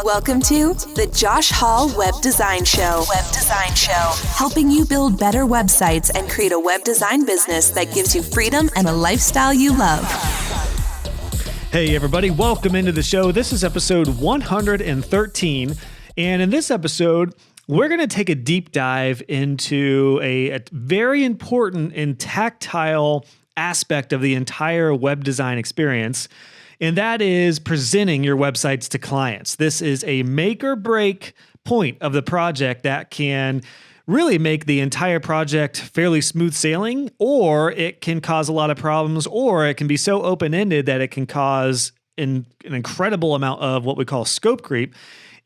Welcome to the Josh Hall Web Design Show. Helping you build better websites and create a web design business that gives you freedom and a lifestyle you love. Hey everybody, welcome into the show. This is episode 113. And in this episode, we're going to take a deep dive into a very important and tactile aspect of the entire web design experience, and that is presenting your websites to clients. This is a make or break point of the project that can really make the entire project fairly smooth sailing, or it can cause a lot of problems, or it can be so open-ended that it can cause an incredible amount of what we call scope creep.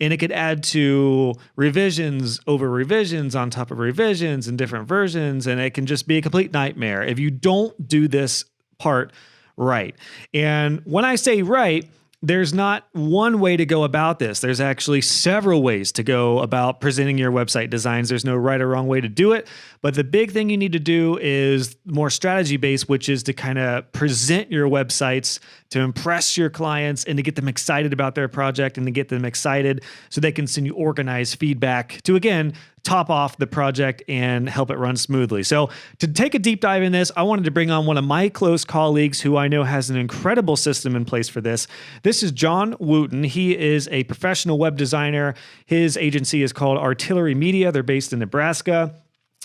And it could add to revisions over revisions on top of revisions and different versions. And it can just be a complete nightmare if you don't do this part right. And when I say right, there's not one way to go about this. There's actually several ways to go about presenting your website designs. There's no right or wrong way to do it. But the big thing you need to do is more strategy-based, which is to kind of present your websites to impress your clients and to get them excited about their project and to get them excited so they can send you organized feedback to, again, top off the project and help it run smoothly. So to take a deep dive in this, I wanted to bring on one of my close colleagues who I know has an incredible system in place for this. This is John Wooten. He is a professional web designer. His agency is called Artillery Media. They're based in Nebraska.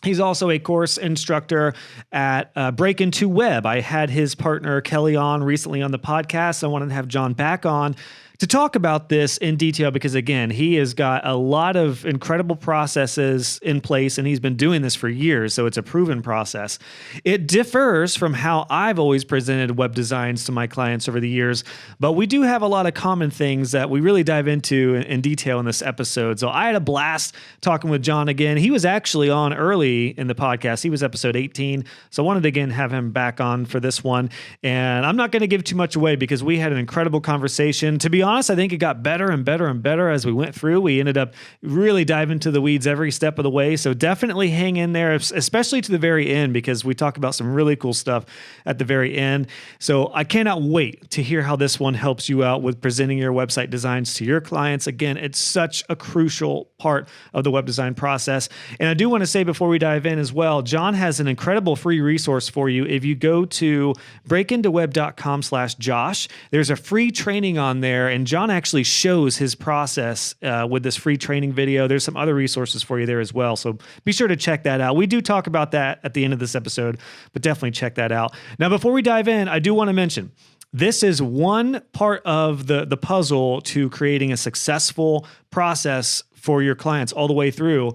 He's also a course instructor at Break Into Web. I had his partner Kelly on recently on the podcast. I wanted to have John back on to talk about this in detail because, again, he has got a lot of incredible processes in place, and he's been doing this for years, so it's a proven process. It differs from how I've always presented web designs to my clients over the years, but we do have a lot of common things that we really dive into in detail in this episode. So I had a blast talking with John again. He was actually on early in the podcast. He was episode 18, so I wanted to, again, have him back on for this one. And I'm not going to give too much away because we had an incredible conversation. To be honest, I think it got better and better and better as we went through. We ended up really diving into the weeds every step of the way. So definitely hang in there, especially to the very end, because we talk about some really cool stuff at the very end. So I cannot wait to hear how this one helps you out with presenting your website designs to your clients. Again, it's such a crucial part of the web design process. And I do want to say before we dive in as well, John has an incredible free resource for you. If you go to breakintoweb.com/Josh, there's a free training on there, and John actually shows his process with this free training video. There's some other resources for you there as well. So be sure to check that out. We do talk about that at the end of this episode, but definitely check that out. Now, before we dive in, I do want to mention, this is one part of the puzzle to creating a successful process for your clients all the way through.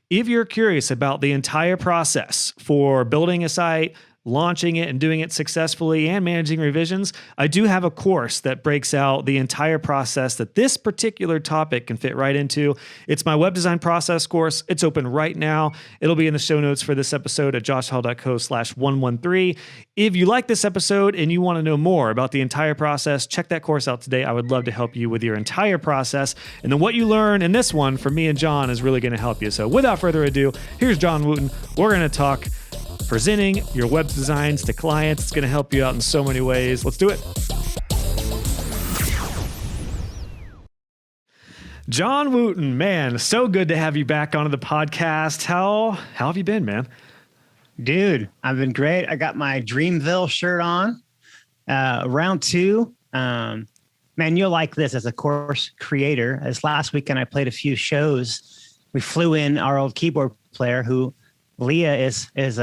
If you're curious about the entire process for building a site, launching it and doing it successfully and managing revisions, I do have a course that breaks out the entire process that this particular topic can fit right into. It's my web design process course. It's open right now. It'll be in the show notes for this episode at joshhall.co/113. If you like this episode and you want to know more about the entire process, check that course out today. I would love to help you with your entire process. And then what you learn in this one from me and John is really going to help you. So without further ado, here's John Wooten. We're going to talk presenting your web designs to clients. It's going to help you out in so many ways. Let's do it. John Wooten, man, so good to have you back onto the podcast. How have you been, man? Dude, I've been great. I got my Dreamville shirt on. Round two. Man, you'll like this as a course creator. As last weekend, I played a few shows. We flew in our old keyboard player who Leah is his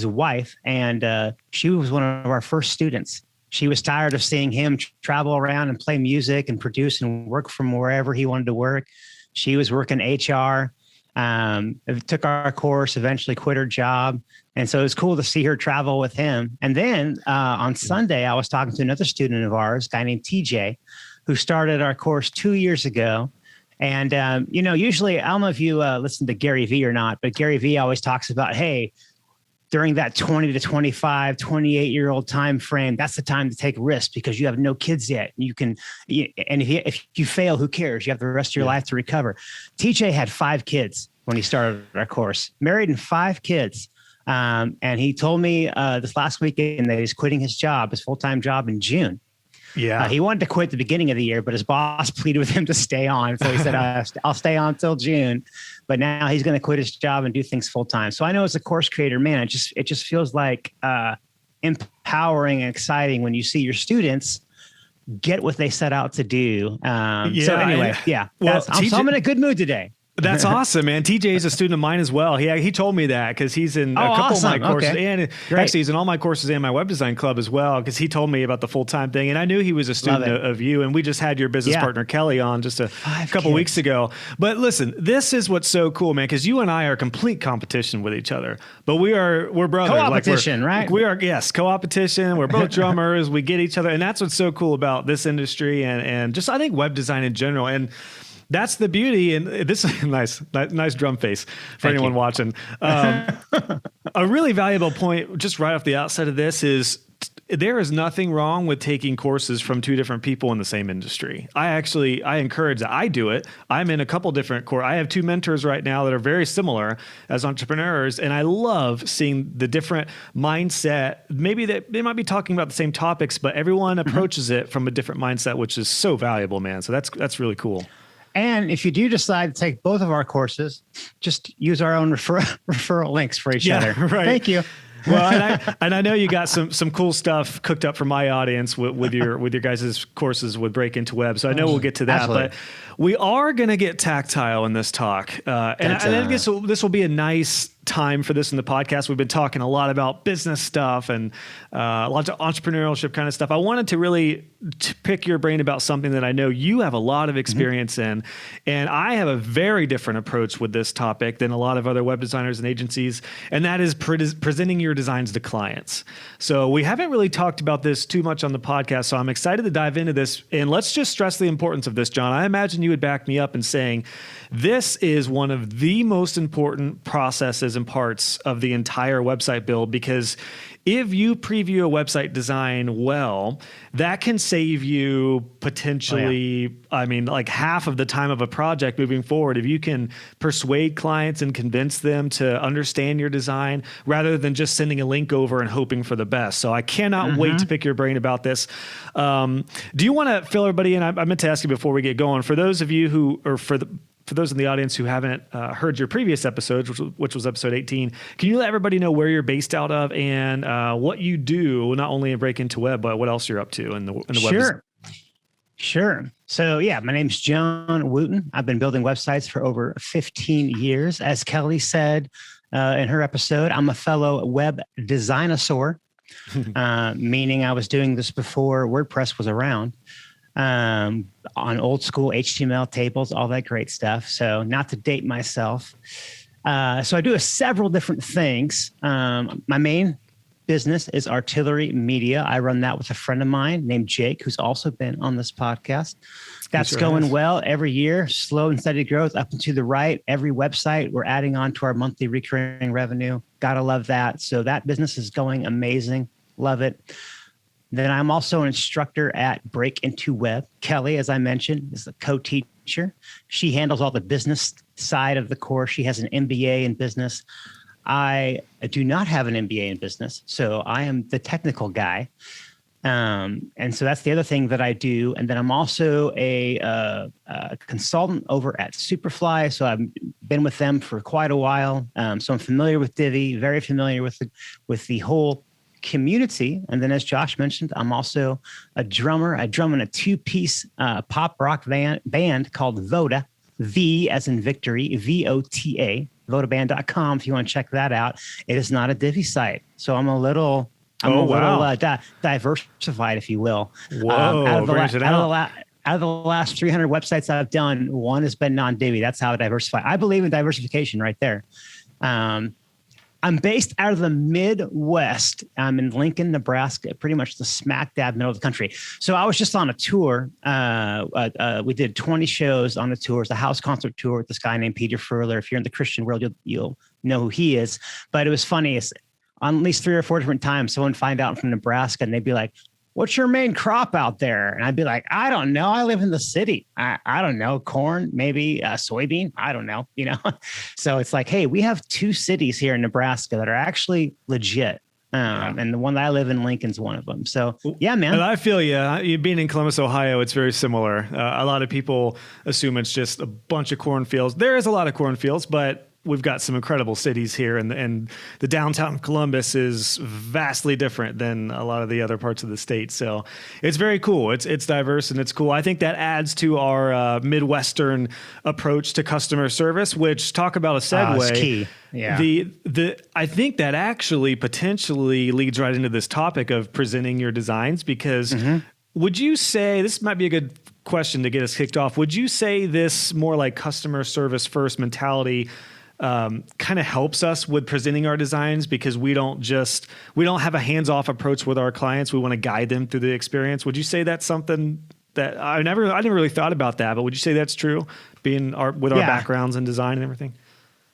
wife, and she was one of our first students. She was tired of seeing him travel around and play music and produce and work from wherever he wanted to work. She was working HR, took our course, eventually quit her job. And so it was cool to see her travel with him. And then on Sunday, I was talking to another student of ours, a guy named TJ, who started our course 2 years ago. And, usually, I don't know if you listen to Gary Vee or not, but Gary Vee always talks about, hey, during that 20 to 25, 28-year-old time frame, that's the time to take risks because you have no kids yet. And if you fail, who cares? You have the rest of your life to recover. TJ had 5 kids when he started our course, married and 5 kids. And he told me this last weekend that he's quitting his job, his full-time job in June. Yeah. He wanted to quit at the beginning of the year, but his boss pleaded with him to stay on. So he said, I'll stay on till June, but now he's going to quit his job and do things full time. So I know as a course creator, man, it just feels like empowering and exciting when you see your students get what they set out to do. So anyway, well, I'm in a good mood today. That's awesome, man. TJ is a student of mine as well. He told me that because he's in a couple of my courses, and actually he's in all my courses and my web design club as well. Because he told me about the full-time thing, and I knew he was a student of you. And we just had your business partner Kelly on just a couple weeks ago. But listen, this is what's so cool, man. Because you and I are complete competition with each other, but we're brothers. Co-opetition, right? We are co-opetition. We're both drummers. We get each other, and that's what's so cool about this industry and just I think web design in general. And that's the beauty, and this is nice drum face for anyone watching. A really valuable point, just right off the outset of this, is there is nothing wrong with taking courses from two different people in the same industry. I encourage that. I do it. I'm in a couple different courses. I have two mentors right now that are very similar as entrepreneurs, and I love seeing the different mindset. Maybe they might be talking about the same topics, but everyone approaches it from a different mindset, which is so valuable, man. So that's really cool. And if you do decide to take both of our courses, just use our own referral links for each other. Right. Thank you. Well, and I know you got some cool stuff cooked up for my audience with your guys' courses with Break Into Web. So I know we'll get to that, Absolutely. But we are going to get tactile in this talk. And I guess this will be a nice time for this in the podcast. We've been talking a lot about business stuff and lots of entrepreneurship kind of stuff. I wanted to really pick your brain about something that I know you have a lot of experience in, and I have a very different approach with this topic than a lot of other web designers and agencies, and that is presenting your designs to clients. So we haven't really talked about this too much on the podcast, so I'm excited to dive into this, and let's just stress the importance of this, John. I imagine you would back me up in saying this is one of the most important processes and parts of the entire website build, because if you preview a website design well, that can save you potentially, like half of the time of a project moving forward. If you can persuade clients and convince them to understand your design rather than just sending a link over and hoping for the best. So I cannot wait to pick your brain about this. Do you want to fill everybody in? I meant to ask you before we get going, for those of you who, or for those in the audience who haven't heard your previous episodes, which was episode 18, can you let everybody know where you're based out of and what you do, not only in Break Into Web, but what else you're up to in the web? Sure. So my name's John Wooten. I've been building websites for over 15 years. As Kelly said in her episode, I'm a fellow web designosaur, meaning I was doing this before WordPress was around. On old school HTML tables, all that great stuff. So not to date myself. So I do several different things. My main business is Artillery Media. I run that with a friend of mine named Jake, who's also been on this podcast. That's going well every year, slow and steady growth up and to the right. Every website we're adding on to our monthly recurring revenue. Gotta love that. So that business is going amazing. Love it. Then I'm also an instructor at Break Into Web. Kelly, as I mentioned, is the co-teacher. She handles all the business side of the course. She has an MBA in business. I do not have an MBA in business, so I am the technical guy. And so that's the other thing that I do. And then I'm also a consultant over at Superfly. So I've been with them for quite a while. So I'm familiar with Divi, very familiar with the whole community. And then as Josh mentioned, I'm also a drummer. I drum in a two-piece pop rock band called Voda, V as in victory, VOTA, vodaband.com if you want to check that out. It is not a Divi site. So I'm a little diversified, if you will. Whoa, out of the last 300 websites I've done, one has been non-Divi. That's how I diversify. I believe in diversification right there. I'm based out of the Midwest. I'm in Lincoln, Nebraska, pretty much the smack dab middle of the country. So I was just on a tour. We did 20 shows on the tour. It's a house concert tour with this guy named Peter Furler. If you're in the Christian world, you'll know who he is. But it was funny. It's on at least 3 or 4 different times, someone find out I'm from Nebraska and they'd be like, "What's your main crop out there?" And I'd be like, "I don't know. I live in the city. I don't know. Corn, maybe soybean. I don't know." So it's like, hey, we have 2 cities here in Nebraska that are actually legit. And the one that I live in, Lincoln's one of them. So yeah, man. And I feel you being in Columbus, Ohio, it's very similar. A lot of people assume it's just a bunch of cornfields. There is a lot of cornfields, but we've got some incredible cities here, and the downtown of Columbus is vastly different than a lot of the other parts of the state. So it's very cool. It's diverse and it's cool. I think that adds to our Midwestern approach to customer service, which, talk about a segue. It's key. Yeah. I think that actually potentially leads right into this topic of presenting your designs, because would you say, this might be a good question to get us kicked off, would you say this more like customer service first mentality kind of helps us with presenting our designs, because we don't have a hands-off approach with our clients. We want to guide them through the experience. Would you say that's something that I never really thought about that, but would you say that's true, being our backgrounds in design and everything?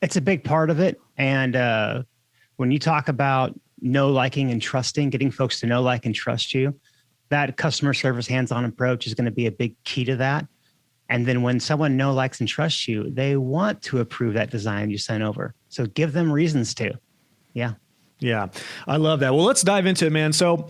It's a big part of it. And when you talk about know, liking, and trusting, getting folks to know, like, and trust you, that customer service hands-on approach is going to be a big key to that. And then when someone know, likes, and trusts you, they want to approve that design you sent over. So give them reasons to. Yeah. Yeah. I love that. Well, let's dive into it, man. So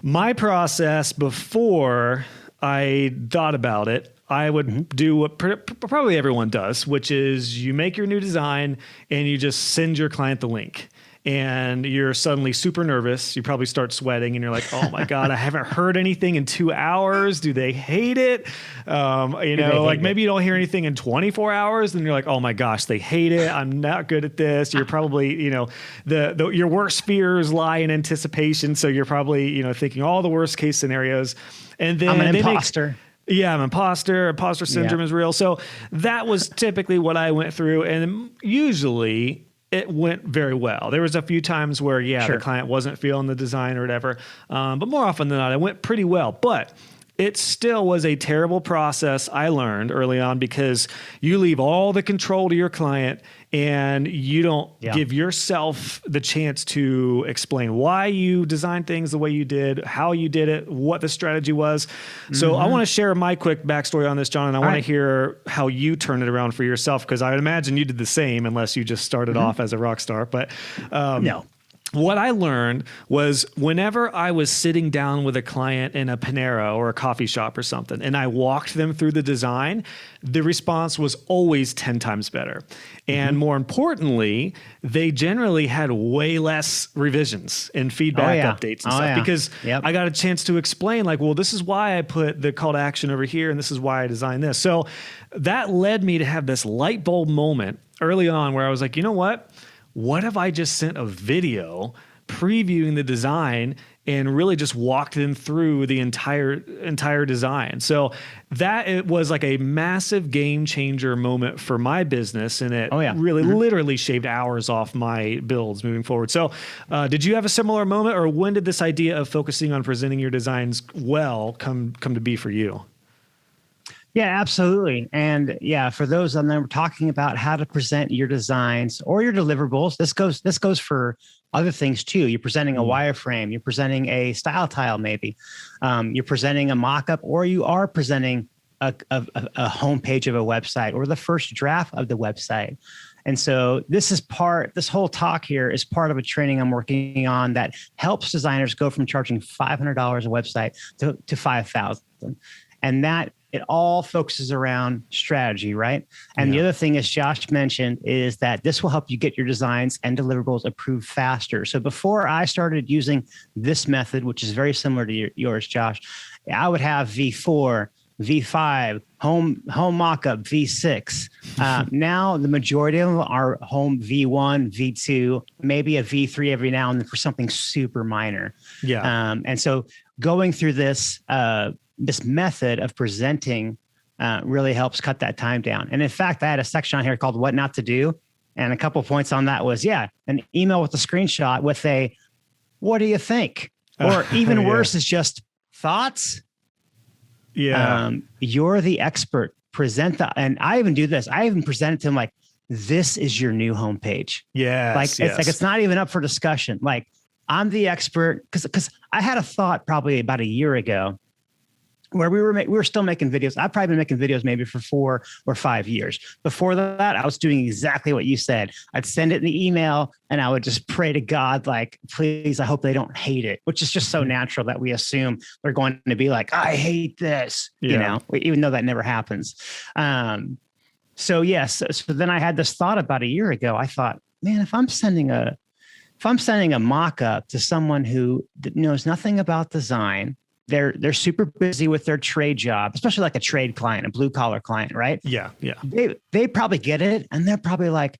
my process before I thought about it, I would do what probably everyone does, which is you make your new design and you just send your client the link. And you're suddenly super nervous. You probably start sweating and you're like, oh my God, I haven't heard anything in 2 hours. Do they hate it? Maybe you don't hear anything in 24 hours. And you're like, oh my gosh, they hate it. I'm not good at this. You're probably, your worst fears lie in anticipation. So you're probably, thinking all the worst case scenarios. And then I'm an imposter. I'm an imposter. Imposter syndrome is real. So that was typically what I went through. And usually it went very well. There was a few times where, the client wasn't feeling the design or whatever. But more often than not, it went pretty well. But it still was a terrible process, I learned early on, because you leave all the control to your client and you don't give yourself the chance to explain why you designed things the way you did, how you did it, what the strategy was. So I want to share my quick backstory on this, John, and I want to hear how you turned it around for yourself, because I would imagine you did the same unless you just started off as a rock star. But no. What I learned was whenever I was sitting down with a client in a Panera or a coffee shop or something, and I walked them through the design, the response was always 10 times better. And more importantly, they generally had way less revisions and feedback updates and stuff, because I got a chance to explain, like, well, this is why I put the call to action over here, and this is why I designed this. So that led me to have this light bulb moment early on where I was like, you know what? What if I just sent a video previewing the design and really just walked them through the entire design? So that it was like a massive game changer moment for my business, and it really literally shaved hours off my builds moving forward. So did you have a similar moment, or when did this idea of focusing on presenting your designs well come to be for you? Yeah, absolutely. And for those on there, we're talking about how to present your designs or your deliverables. This goes for other things too. You're presenting a wireframe, you're presenting a style tile, maybe you're presenting a mock-up, or you are presenting a homepage of a website or the first draft of the website. And so this whole talk here is part of a training I'm working on that helps designers go from charging $500 a website to $5,000. And that it all focuses around strategy, right? And the other thing, as Josh mentioned, is that this will help you get your designs and deliverables approved faster. So before I started using this method, which is very similar to yours, Josh, I would have V4, V5, home mockup, V6. Now the majority of them are home V1, V2, maybe a V3 every now and then for something super minor. And so going through this method of presenting really helps cut that time down. And in fact, I had a section on here called What Not to Do. And a couple of points on that was, an email with a screenshot with a, what do you think? Or even worse is just thoughts. You're the expert. Present that. And I even do this. I even present it to them like, this is your new homepage. It's not even up for discussion. Like, I'm the expert. Because I had a thought probably about a year ago where we were still making videos. I've probably been making videos maybe for 4 or 5 years. Before that, I was doing exactly what you said. I'd send it in the email and I would just pray to God, like, please, I hope they don't hate it, which is just so natural that we assume they're going to be like, I hate this, you know, even though that never happens. So yes. So then I had this thought about a year ago. I thought, man, if I'm sending a mock-up to someone who knows nothing about design, they're super busy with their trade job, especially like a trade client, a blue collar client, right? Yeah. They probably get it, and they're probably like,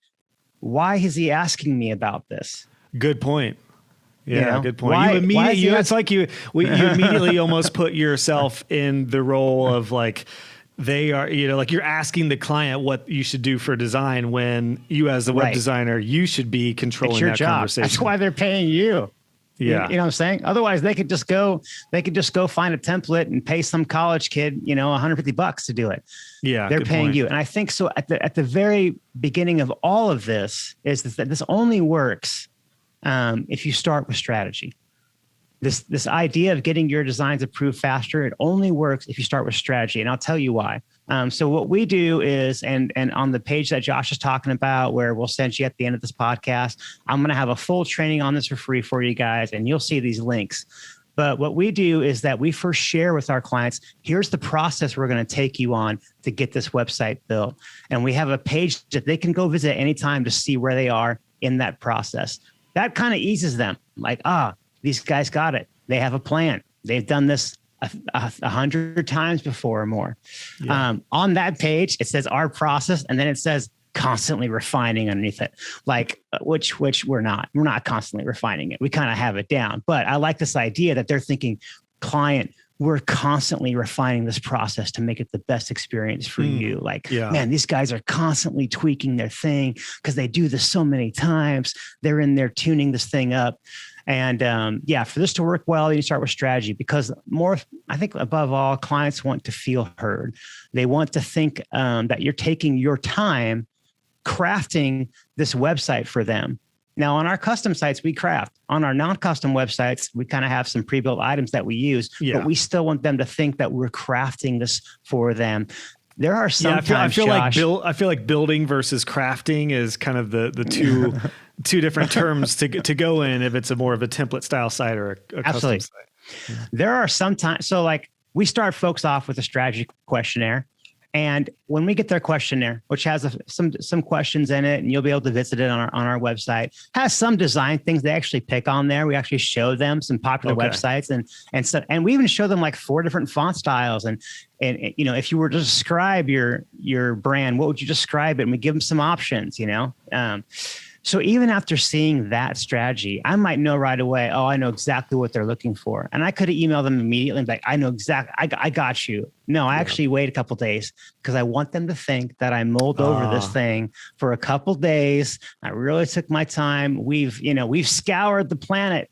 "Why is he asking me about this?" Good point. Yeah, you know? good point. It's like you immediately almost put yourself in the role of like they are, like you're asking the client what you should do for design when you, as the web designer, you should be controlling that conversation. That's why they're paying you. Yeah. You know what I'm saying? Otherwise they could just go find a template and pay some college kid, $150 to do it. Yeah. They're paying you. And I think so at the very beginning of all of this is that this only works if you start with strategy. This idea of getting your designs approved faster, it only works if you start with strategy. And I'll tell you why. So what we do is, and on the page that Josh is talking about, where we'll send you at the end of this podcast, I'm going to have a full training on this for free for you guys, and you'll see these links. But what we do is that we first share with our clients, here's the process we're going to take you on to get this website built. And we have a page that they can go visit anytime to see where they are in that process. That kind of eases them. Like, these guys got it. They have a plan. They've done this 100 times before or more. Yeah. On that page, it says our process, and then it says constantly refining underneath it. Like, which we're not. We're not constantly refining it. We kind of have it down. But I like this idea that they're thinking, client, we're constantly refining this process to make it the best experience for you. Like, man, these guys are constantly tweaking their thing because they do this so many times. They're in there tuning this thing up. And for this to work well, you start with strategy, because I think above all, clients want to feel heard. They want to think that you're taking your time crafting this website for them. Now, on our custom sites, we craft. On our non-custom websites, we kind of have some pre-built items that we use, but we still want them to think that we're crafting this for them. There are sometimes, I feel like building versus crafting is kind of the two different terms to go in if it's more of a template style site or a custom site. Yeah. There are sometimes, so like we start folks off with a strategy questionnaire. And when we get their questionnaire, which has some questions in it, and you'll be able to visit it on our website, has some design things they actually pick on there. We actually show them some popular websites, and we even show them like 4 different font styles. And if you were to describe your brand, what would you describe it? And we give them some options. So even after seeing that strategy, I might know right away, I know exactly what they're looking for. And I could have emailed them immediately and be like, I know exactly, I got you. No, I actually wait a couple of days because I want them to think that I mulled over this thing for a couple of days. I really took my time. We've scoured the planet.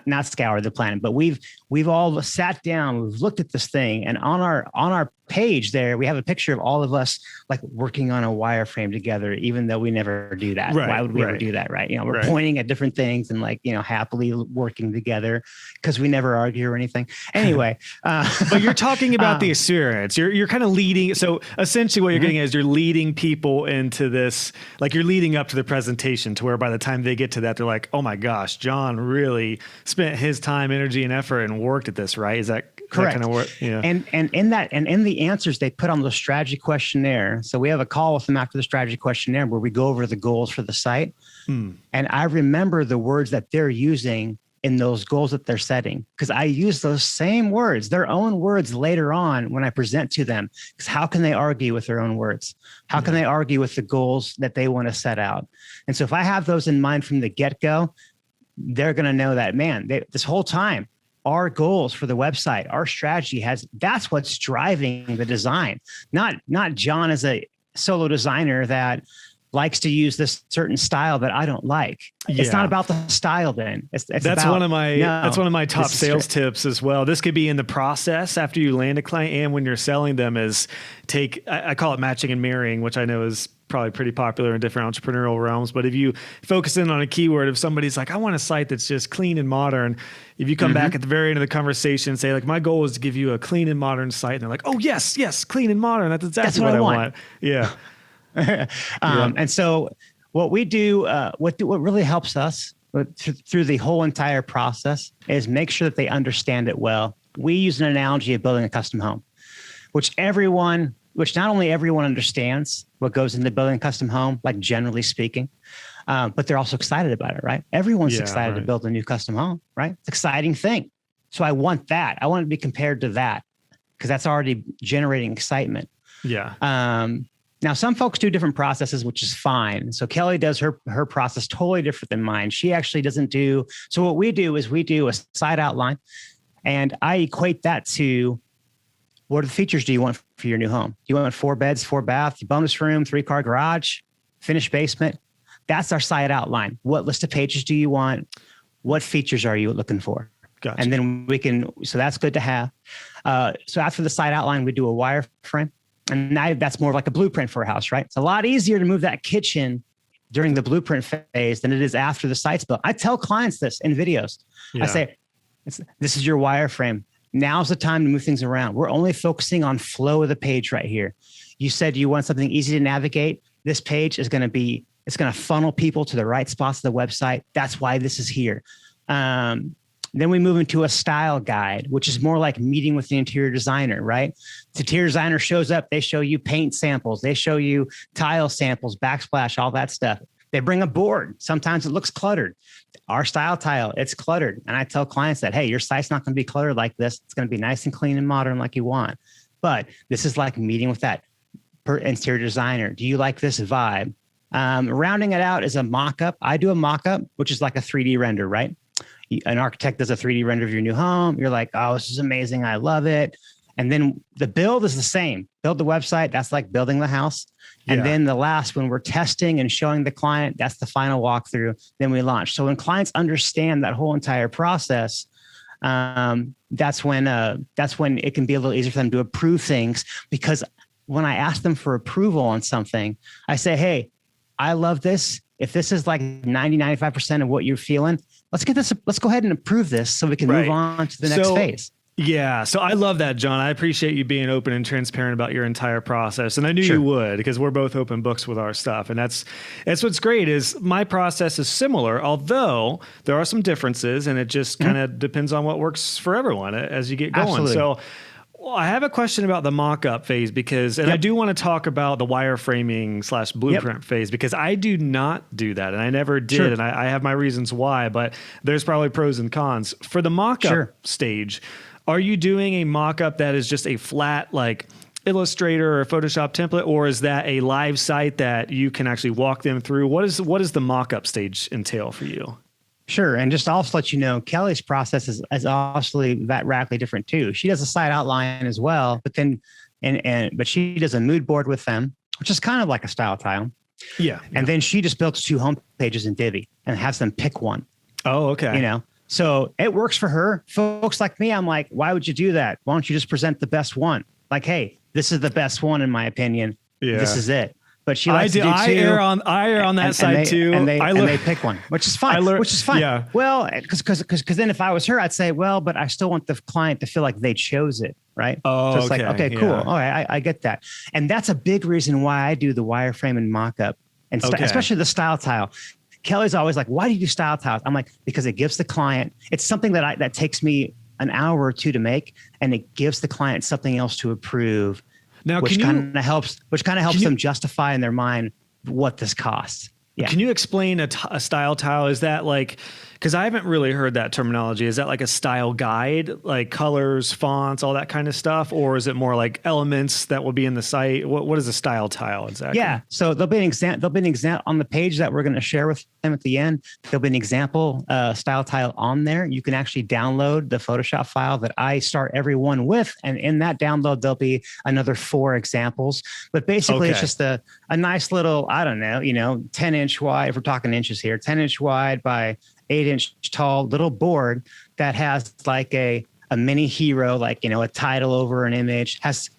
Not scoured the planet, but we've all sat down, we've looked at this thing, and on our page there, we have a picture of all of us like working on a wireframe together, even though we never do that. Right, why would we ever do that? Right. We're pointing at different things and like, happily working together because we never argue or anything. Anyway. But you're talking about the experience. You're kind of leading. So essentially what you're getting is you're leading people into this, like you're leading up to the presentation to where by the time they get to that, they're like, oh my gosh, John really spent his time, energy, and effort and worked at this, right? Is that correct? That kind of work? Yeah. And in the answers they put on the strategy questionnaire. So we have a call with them after the strategy questionnaire where we go over the goals for the site. And I remember the words that they're using in those goals that they're setting, because I use those same words, their own words later on when I present to them. Because how can they argue with their own words? How can they argue with the goals that they want to set out? And so if I have those in mind from the get-go, they're going to know that, man, this whole time, our goals for the website, our strategy that's what's driving the design, not John as a solo designer that likes to use this certain style that I don't like. It's not about the style then. That's about, one of my top sales tips as well. This could be in the process after you land a client and when you're selling them is I call it matching and marrying, which I know is probably pretty popular in different entrepreneurial realms. But if you focus in on a keyword, if somebody's like, I want a site that's just clean and modern, if you come back at the very end of the conversation and say like, my goal is to give you a clean and modern site. And they're like, oh yes, clean and modern. That's exactly what I want. Yeah. And so what we do, what really helps us through the whole entire process is make sure that they understand it well. We use an analogy of building a custom home, which not only everyone understands what goes into building a custom home, like generally speaking, but they're also excited about it, right? Everyone's excited to build a new custom home, right? It's an exciting thing. So I want that. I want it to be compared to that because that's already generating excitement. Yeah. Now, some folks do different processes, which is fine. So Kelly does her process totally different than mine. She actually doesn't do. So what we do is we do a site outline, and I equate that to what are the features do you want for your new home? Do you want 4 beds, 4 baths, bonus room, 3-car garage, finished basement? That's our site outline. What list of pages do you want? What features are you looking for? Gotcha. And then so that's good to have. So after the site outline, we do a wireframe. And now that's more like a blueprint for a house, right? It's a lot easier to move that kitchen during the blueprint phase than it is after the site's built. I tell clients this in videos. I say, this is your wireframe. Now's the time to move things around. We're only focusing on flow of the page right here. You said you want something easy to navigate. This page is going to funnel people to the right spots of the website. That's why this is here. Then we move into a style guide, which is more like meeting with the interior designer, right? The interior designer shows up. They show you paint samples. They show you tile samples, backsplash, all that stuff. They bring a board. Sometimes it looks cluttered. Our style tile, it's cluttered. And I tell clients that, hey, your site's not going to be cluttered like this. It's going to be nice and clean and modern like you want. But this is like meeting with that interior designer. Do you like this vibe? Rounding it out is a mock-up. I do a mock-up, which is like a 3D render, right? An architect does a 3D render of your new home. You're like, oh, this is amazing. I love it. And then the build is the same. Build the website. That's like building the house. And then the last, when we're testing and showing the client, that's the final walkthrough. Then we launch. So when clients understand that whole entire process, that's when it can be a little easier for them to approve things. Because when I ask them for approval on something, I say, hey, I love this. If this is like 95% of what you're feeling, let's go ahead and approve this so we can move on to the next phase. Yeah. So I love that, John. I appreciate you being open and transparent about your entire process. And I knew you would, because we're both open books with our stuff. And that's what's great is my process is similar, although there are some differences and it just kind of depends on what works for everyone as you get going. Absolutely. So I have a question about the mock-up phase I do want to talk about the wireframing / blueprint phase because I do not do that and I never did. And I have my reasons why, but there's probably pros and cons. For the mock-up stage, are you doing a mock-up that is just a flat like Illustrator or Photoshop template, or is that a live site that you can actually walk them through? What does the mock-up stage entail for you? Sure. And just also let you know, Kelly's process is obviously that radically different too. She does a site outline as well, but then, but she does a mood board with them, which is kind of like a style tile. Yeah. And then she just builds 2 home pages in Divi and has them pick one. Oh, okay. So it works for her. Folks like me, I'm like, why would you do that? Why don't you just present the best one? Like, hey, this is the best one in my opinion. Yeah. This is it. But she likes to do 2. I err on that side too. And they pick one, which is fine. Yeah. Well, because then if I was her, I'd say, well, but I still want the client to feel like they chose it, right? Oh, so it's like, okay, cool. All right, I get that. And that's a big reason why I do the wireframe and mock-up, and especially the style tile. Kelly's always like, why do you do style tiles? I'm like, because it gives the client, it's something that takes me an hour or 2 to make, and it gives the client something else to approve. Now, which kind of helps them justify in their mind what this costs. Yeah. Can you explain a style tile? Is that like, because I haven't really heard that terminology. Is that like a style guide, like colors, fonts, all that kind of stuff? Or is it more like elements that will be in the site? What is a style tile exactly? Yeah. So there'll be an example on the page that we're going to share with them at the end. There'll be an example style tile on there. You can actually download the Photoshop file that I start every one with. And in that download, there'll be another 4 examples. But basically, it's just a nice little, I don't know, 10-inch wide, if we're talking inches here, 10-inch wide by 8-inch tall little board that has like a mini hero, like, a title over an image, has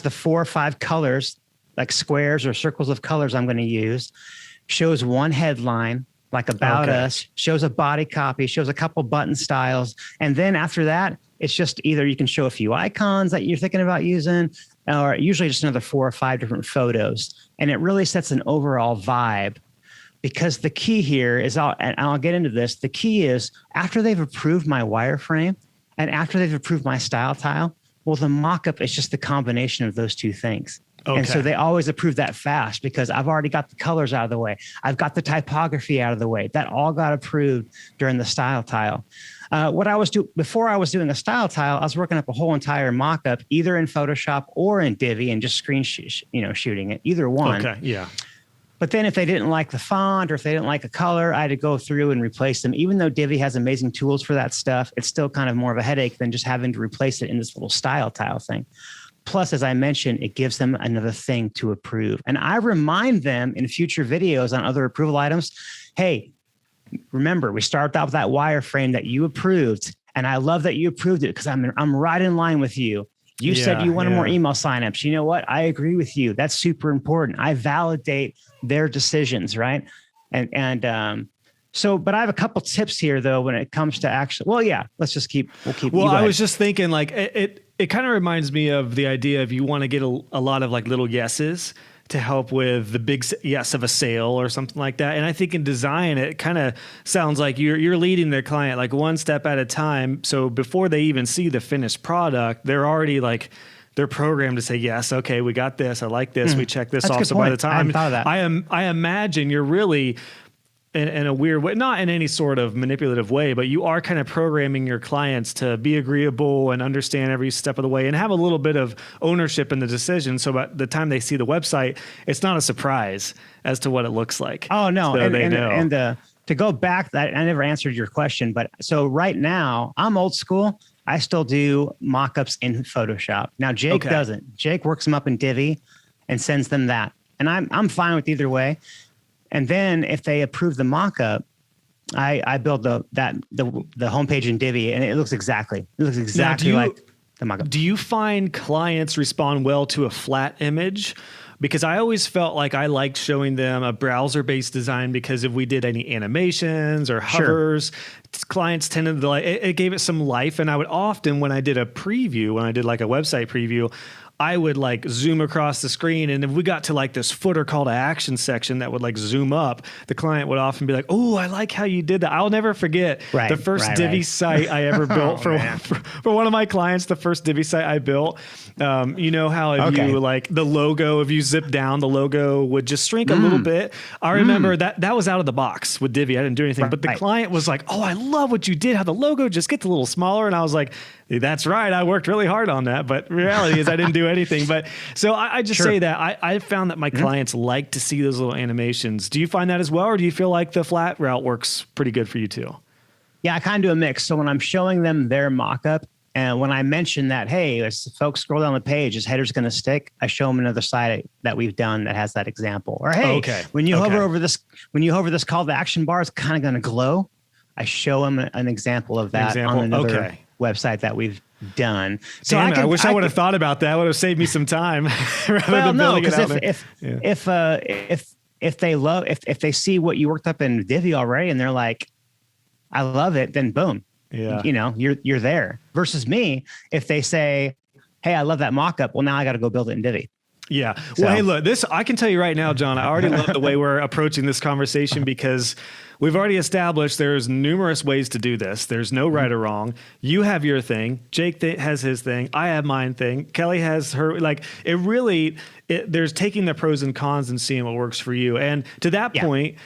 the 4 or 5 colors, like squares or circles of colors I'm going to use, shows one headline, like about us, shows a body copy, shows a couple button styles. And then after that, it's just either you can show a few icons that you're thinking about using, or usually just another 4 or 5 different photos. And it really sets an overall vibe. Because the key here is, and I'll get into this, the key is after they've approved my wireframe and after they've approved my style tile, well, the mockup is just the combination of those 2 things. Okay. And so they always approve that fast because I've already got the colors out of the way. I've got the typography out of the way. That all got approved during the style tile. Before I was doing a style tile, I was working up a whole entire mockup, either in Photoshop or in Divi, and just shooting it, either one. Okay, yeah. But then if they didn't like the font or if they didn't like a color, I had to go through and replace them. Even though Divi has amazing tools for that stuff, it's still kind of more of a headache than just having to replace it in this little style tile thing. Plus, as I mentioned, it gives them another thing to approve. And I remind them in future videos on other approval items, hey, remember, we started out with that wireframe that you approved. And I love that you approved it because I'm right in line with you. You said you wanted more email signups. You know what? I agree with you. That's super important. I validate their decisions, right? But I have a couple tips here though when it comes to actually. Well, yeah, we'll keep. Well, I was just thinking like it kind of reminds me of the idea of you want to get a lot of like little yeses to help with the big yes of a sale or something like that. And I think in design, it kind of sounds like you're leading their client like one step at a time. So before they even see the finished product, they're already like, they're programmed to say, yes, okay, we got this. I like this. We check this off. So by the time I hadn't thought of that. I imagine you're really in a weird way, not in any sort of manipulative way, but you are kind of programming your clients to be agreeable and understand every step of the way and have a little bit of ownership in the decision. So by the time they see the website, it's not a surprise as to what it looks like. Oh, no. So they know. And to go back, I never answered your question, but so right now I'm old school. I still do mock-ups in Photoshop. Now, Jake doesn't. Jake works them up in Divi and sends them that. And I'm fine with either way. And then if they approve the mock-up, I build the homepage in Divi, and it looks exactly like the mock-up. Do you find clients respond well to a flat image? Because I always felt like I liked showing them a browser-based design because if we did any animations or hovers, clients tended to like it gave it some life. And I would often, when I did like a website preview, I would like zoom across the screen. And if we got to like this footer call to action section that would like zoom up, the client would often be like, oh, I like how you did that. I'll never forget the first Divi site I ever built for one of my clients, the first Divi site I built. You know how if you like the logo, if you zip down, the logo would just shrink a little bit. I remember that was out of the box with Divi. I didn't do anything, but the client was like, oh, I love what you did, how the logo just gets a little smaller. And I was like, that's right. I worked really hard on that. But reality is I didn't do anything. But so I just say that I found that my clients like to see those little animations. Do you find that as well? Or do you feel like the flat route works pretty good for you too? Yeah, I kind of do a mix. So when I'm showing them their mock-up and when I mention that, hey, as folks scroll down the page, this header's going to stick, I show them another site that we've done that has that example. Or hey, when you hover over this call to action bar, it's kind of going to glow. I show them an example of that on another website that we've done. So Damn I wish I would have thought about that. Would have saved me some time rather than building it out there. If they see what you worked up in Divi already and they're like, I love it, then boom. Yeah. You're there. Versus me, if they say, hey, I love that mock-up. Well, now I got to go build it in Divi. Yeah. Well, hey, look, I can tell you right now, John, I already love the way we're approaching this conversation because we've already established there's numerous ways to do this. There's no right or wrong. You have your thing. Jake has his thing. I have mine thing. Kelly has her. Like there's taking the pros and cons and seeing what works for you. And to that point,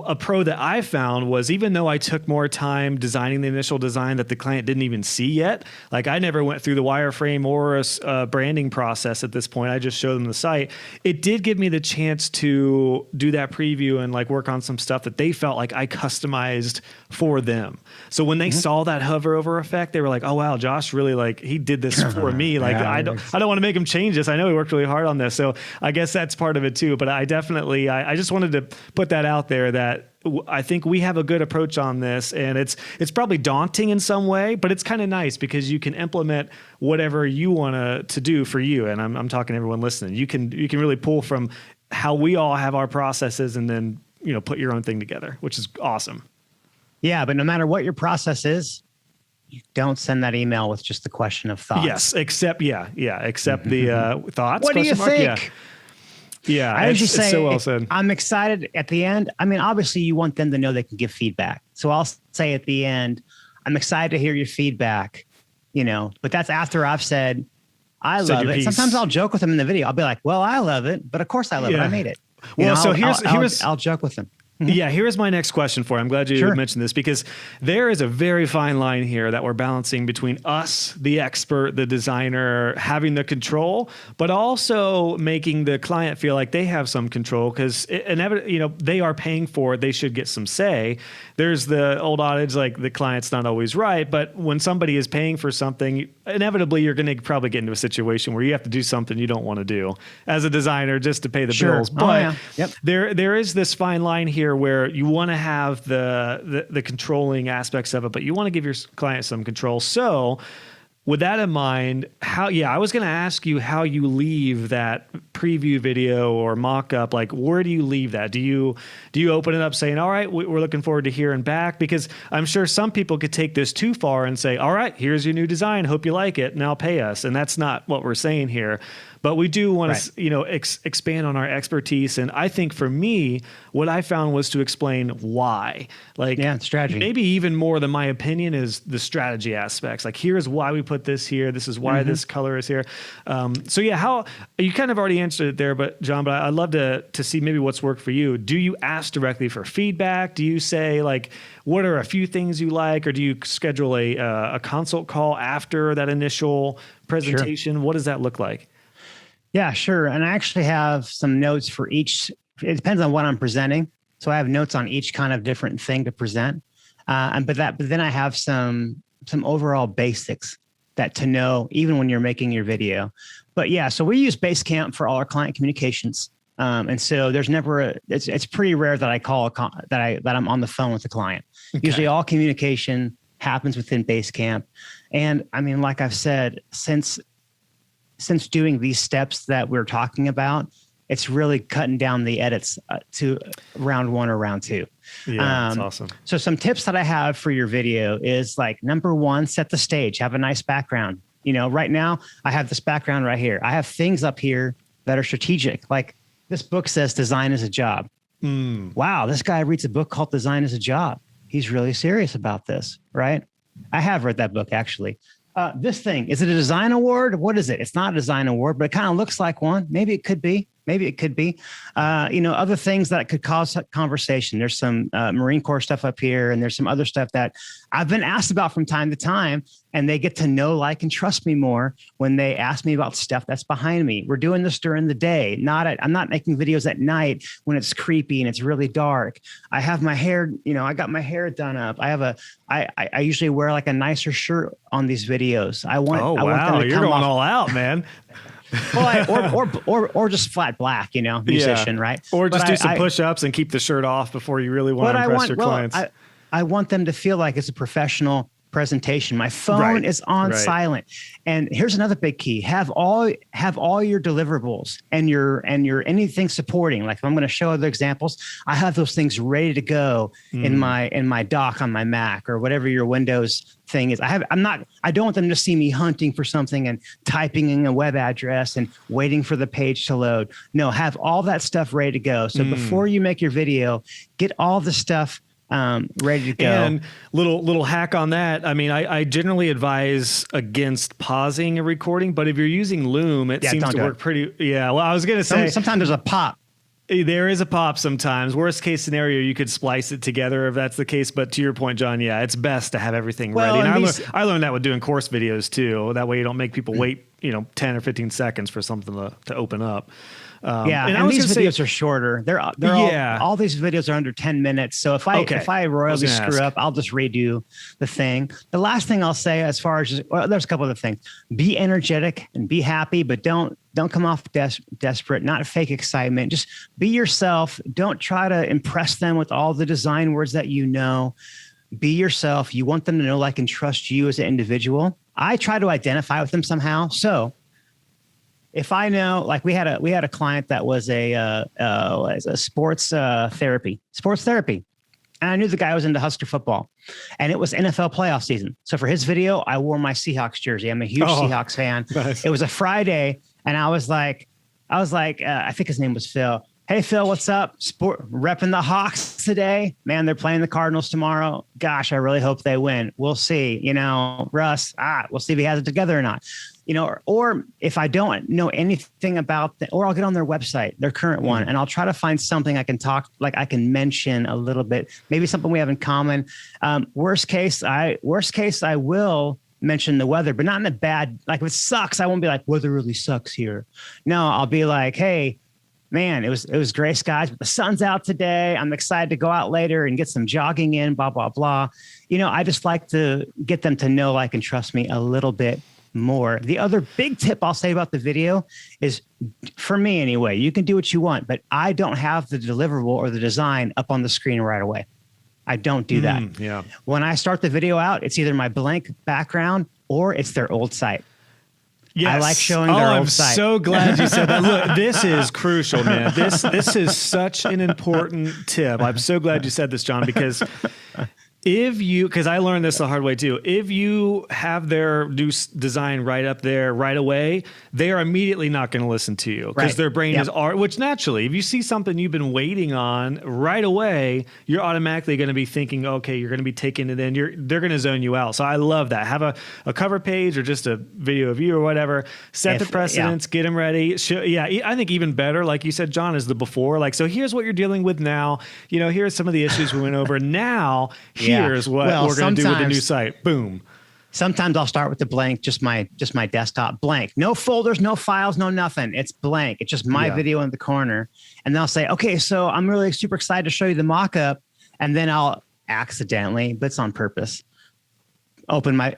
a pro that I found was, even though I took more time designing the initial design that the client didn't even see yet, like I never went through the wireframe or a branding process at this point. I just showed them the site. It did give me the chance to do that preview and like work on some stuff that they felt like I customized for them. So when they saw that hover over effect, they were like, oh wow, Josh really like, he did this for me. Like I don't want to make him change this. I know he worked really hard on this. So I guess that's part of it too. But I definitely, I just wanted to put that out there that I think we have a good approach on this, and it's probably daunting in some way, but it's kind of nice because you can implement whatever you want to do for you. And I'm talking to everyone listening. You can really pull from how we all have our processes and then, put your own thing together, which is awesome. Yeah. But no matter what your process you don't send that email with just the question of thoughts. Yes. Except the thoughts. What do you think? Yeah. Yeah, I usually say, so well said. I'm excited at the end. I mean, obviously you want them to know they can give feedback. So I'll say at the end, I'm excited to hear your feedback, but that's after I've said, I love it. Piece. Sometimes I'll joke with them in the video. I'll be like, well, I love it, but of course I love it. I made it. I'll joke with them. Yeah, here's my next question for you. I'm glad you mentioned this, because there is a very fine line here that we're balancing between us, the expert, the designer, having the control, but also making the client feel like they have some control, because they are paying for it. They should get some say. There's the old adage, like the client's not always right, but when somebody is paying for something, inevitably you're going to probably get into a situation where you have to do something you don't want to do as a designer just to pay the bills. But there is this fine line here where you want to have the controlling aspects of it, but you want to give your client some control. So with that in mind, I was going to ask you how you leave that preview video or mock-up. Like, where do you leave that? Do you open it up saying, all right, we're looking forward to hearing back? Because I'm sure some people could take this too far and say, all right, here's your new design. Hope you like it. Now pay us. And that's not what we're saying here. But we do want to, expand on our expertise. And I think for me, what I found was to explain why. Strategy. Maybe even more than my opinion is the strategy aspects. Like, here's why we put this here. This is why this color is here. How you kind of already answered it there, but John, I'd love to see maybe what's worked for you. Do you ask directly for feedback? Do you say like, what are a few things you like, or do you schedule a consult call after that initial presentation? Sure. What does that look like? Yeah, sure. And I actually have some notes for each. It depends on what I'm presenting. So I have notes on each kind of different thing to present. But then I have some overall basics that to know even when you're making your video. But yeah, so we use Basecamp for all our client communications. And so there's never it's pretty rare that I call that I'm on the phone with the client. Okay. Usually all communication happens within Basecamp. And I mean, like I've said, since doing these steps that we're talking about, it's really cutting down the edits to round 1 or round 2. Yeah, that's awesome. So some tips that I have for your video is like, number 1, set the stage, have a nice background. Right now I have this background right here. I have things up here that are strategic. Like this book says design is a job. Wow. This guy reads a book called Design is a Job. He's really serious about this, right? I have read that book actually. This thing, is it a design award? What is it? It's not a design award, but it kind of looks like one. Maybe it could be. Other things that could cause conversation. There's some Marine Corps stuff up here, and there's some other stuff that I've been asked about from time to time, and they get to know, like, and trust me more when they ask me about stuff that's behind me. We're doing this during the day. I'm not making videos at night when it's creepy and it's really dark. I have my hair, I got my hair done up. I usually wear like a nicer shirt on these videos. I want them to you're going all out, man. or just flat black, musician, right? Or just do some push-ups and keep the shirt off before you really want to impress your clients. I want them to feel like it's a professional presentation. My phone is on silent. And here's another big key. Have all your deliverables and your anything supporting. Like if I'm going to show other examples, I have those things ready to go in my dock on my Mac or whatever your Windows thing is. I don't want them to see me hunting for something and typing in a web address and waiting for the page to load. No, have all that stuff ready to go. So before you make your video, get all the stuff ready to go. And little hack on that. I mean, I generally advise against pausing a recording, but if you're using Loom, it seems to work pretty. Yeah. Well, I was going to say sometimes there's a pop. There is a pop sometimes. Worst case scenario, you could splice it together if that's the case. But to your point, John, yeah, it's best to have everything ready. And I learned that with doing course videos too. That way you don't make people wait, 10 or 15 seconds for something to open up. And these videos are shorter. All these videos are under 10 minutes. So if I royally screw up, I'll just redo the thing. The last thing I'll say, as far as there's a couple of things: be energetic and be happy, but don't come off desperate. Not fake excitement. Just be yourself. Don't try to impress them with all the design words that you know. Be yourself. You want them to know, like, and trust you as an individual. I try to identify with them somehow. So if I know, like, we had a client that was a sports therapy, and I knew the guy was into Husker football, and it was NFL playoff season. So for his video, I wore my Seahawks jersey. I'm a huge Seahawks fan. Nice. It was a Friday, and I was like, I think his name was Phil. Hey, Phil, what's up? Repping the Hawks today. Man, they're playing the Cardinals tomorrow. Gosh, I really hope they win. We'll see. Russ, we'll see if he has it together or not. Or if I don't know anything about or I'll get on their website, their current one, and I'll try to find something I can mention a little bit, maybe something we have in common. Worst case, I will mention the weather, but not in a bad, like, if it sucks, I won't be like, weather really sucks here. No, I'll be like, hey, man, it was gray skies, but the sun's out today. I'm excited to go out later and get some jogging in, blah, blah, blah. I just like to get them to know, like, and trust me a little bit more. The other big tip I'll say about the video is, for me anyway, you can do what you want, but I don't have the deliverable or the design up on the screen right away. I don't do that. Yeah. When I start the video out, it's either my blank background or it's their old site. Yes. I like showing their old site. I'm so glad you said that. Look, this is crucial, man. This is such an important tip. I'm so glad you said this, John, because because I learned this the hard way too. If you have their new design right up there right away, they are immediately not going to listen to you because their brain is which naturally, if you see something you've been waiting on right away, you're automatically going to be thinking, okay, you're going to be taking it in. They're going to zone you out. So I love that. Have a cover page or just a video of you or whatever. Set the precedents, get them ready. I think even better, like you said, John, is the before. Like, so here's what you're dealing with now. Here's some of the issues we went over. Now, here's what we're going to do with the new site. Boom. Sometimes I'll start with the blank, just my desktop blank. No folders, no files, no nothing. It's blank. It's just my video in the corner. And then I'll say, okay, so I'm really super excited to show you the mock-up. And then I'll accidentally, but it's on purpose, open my,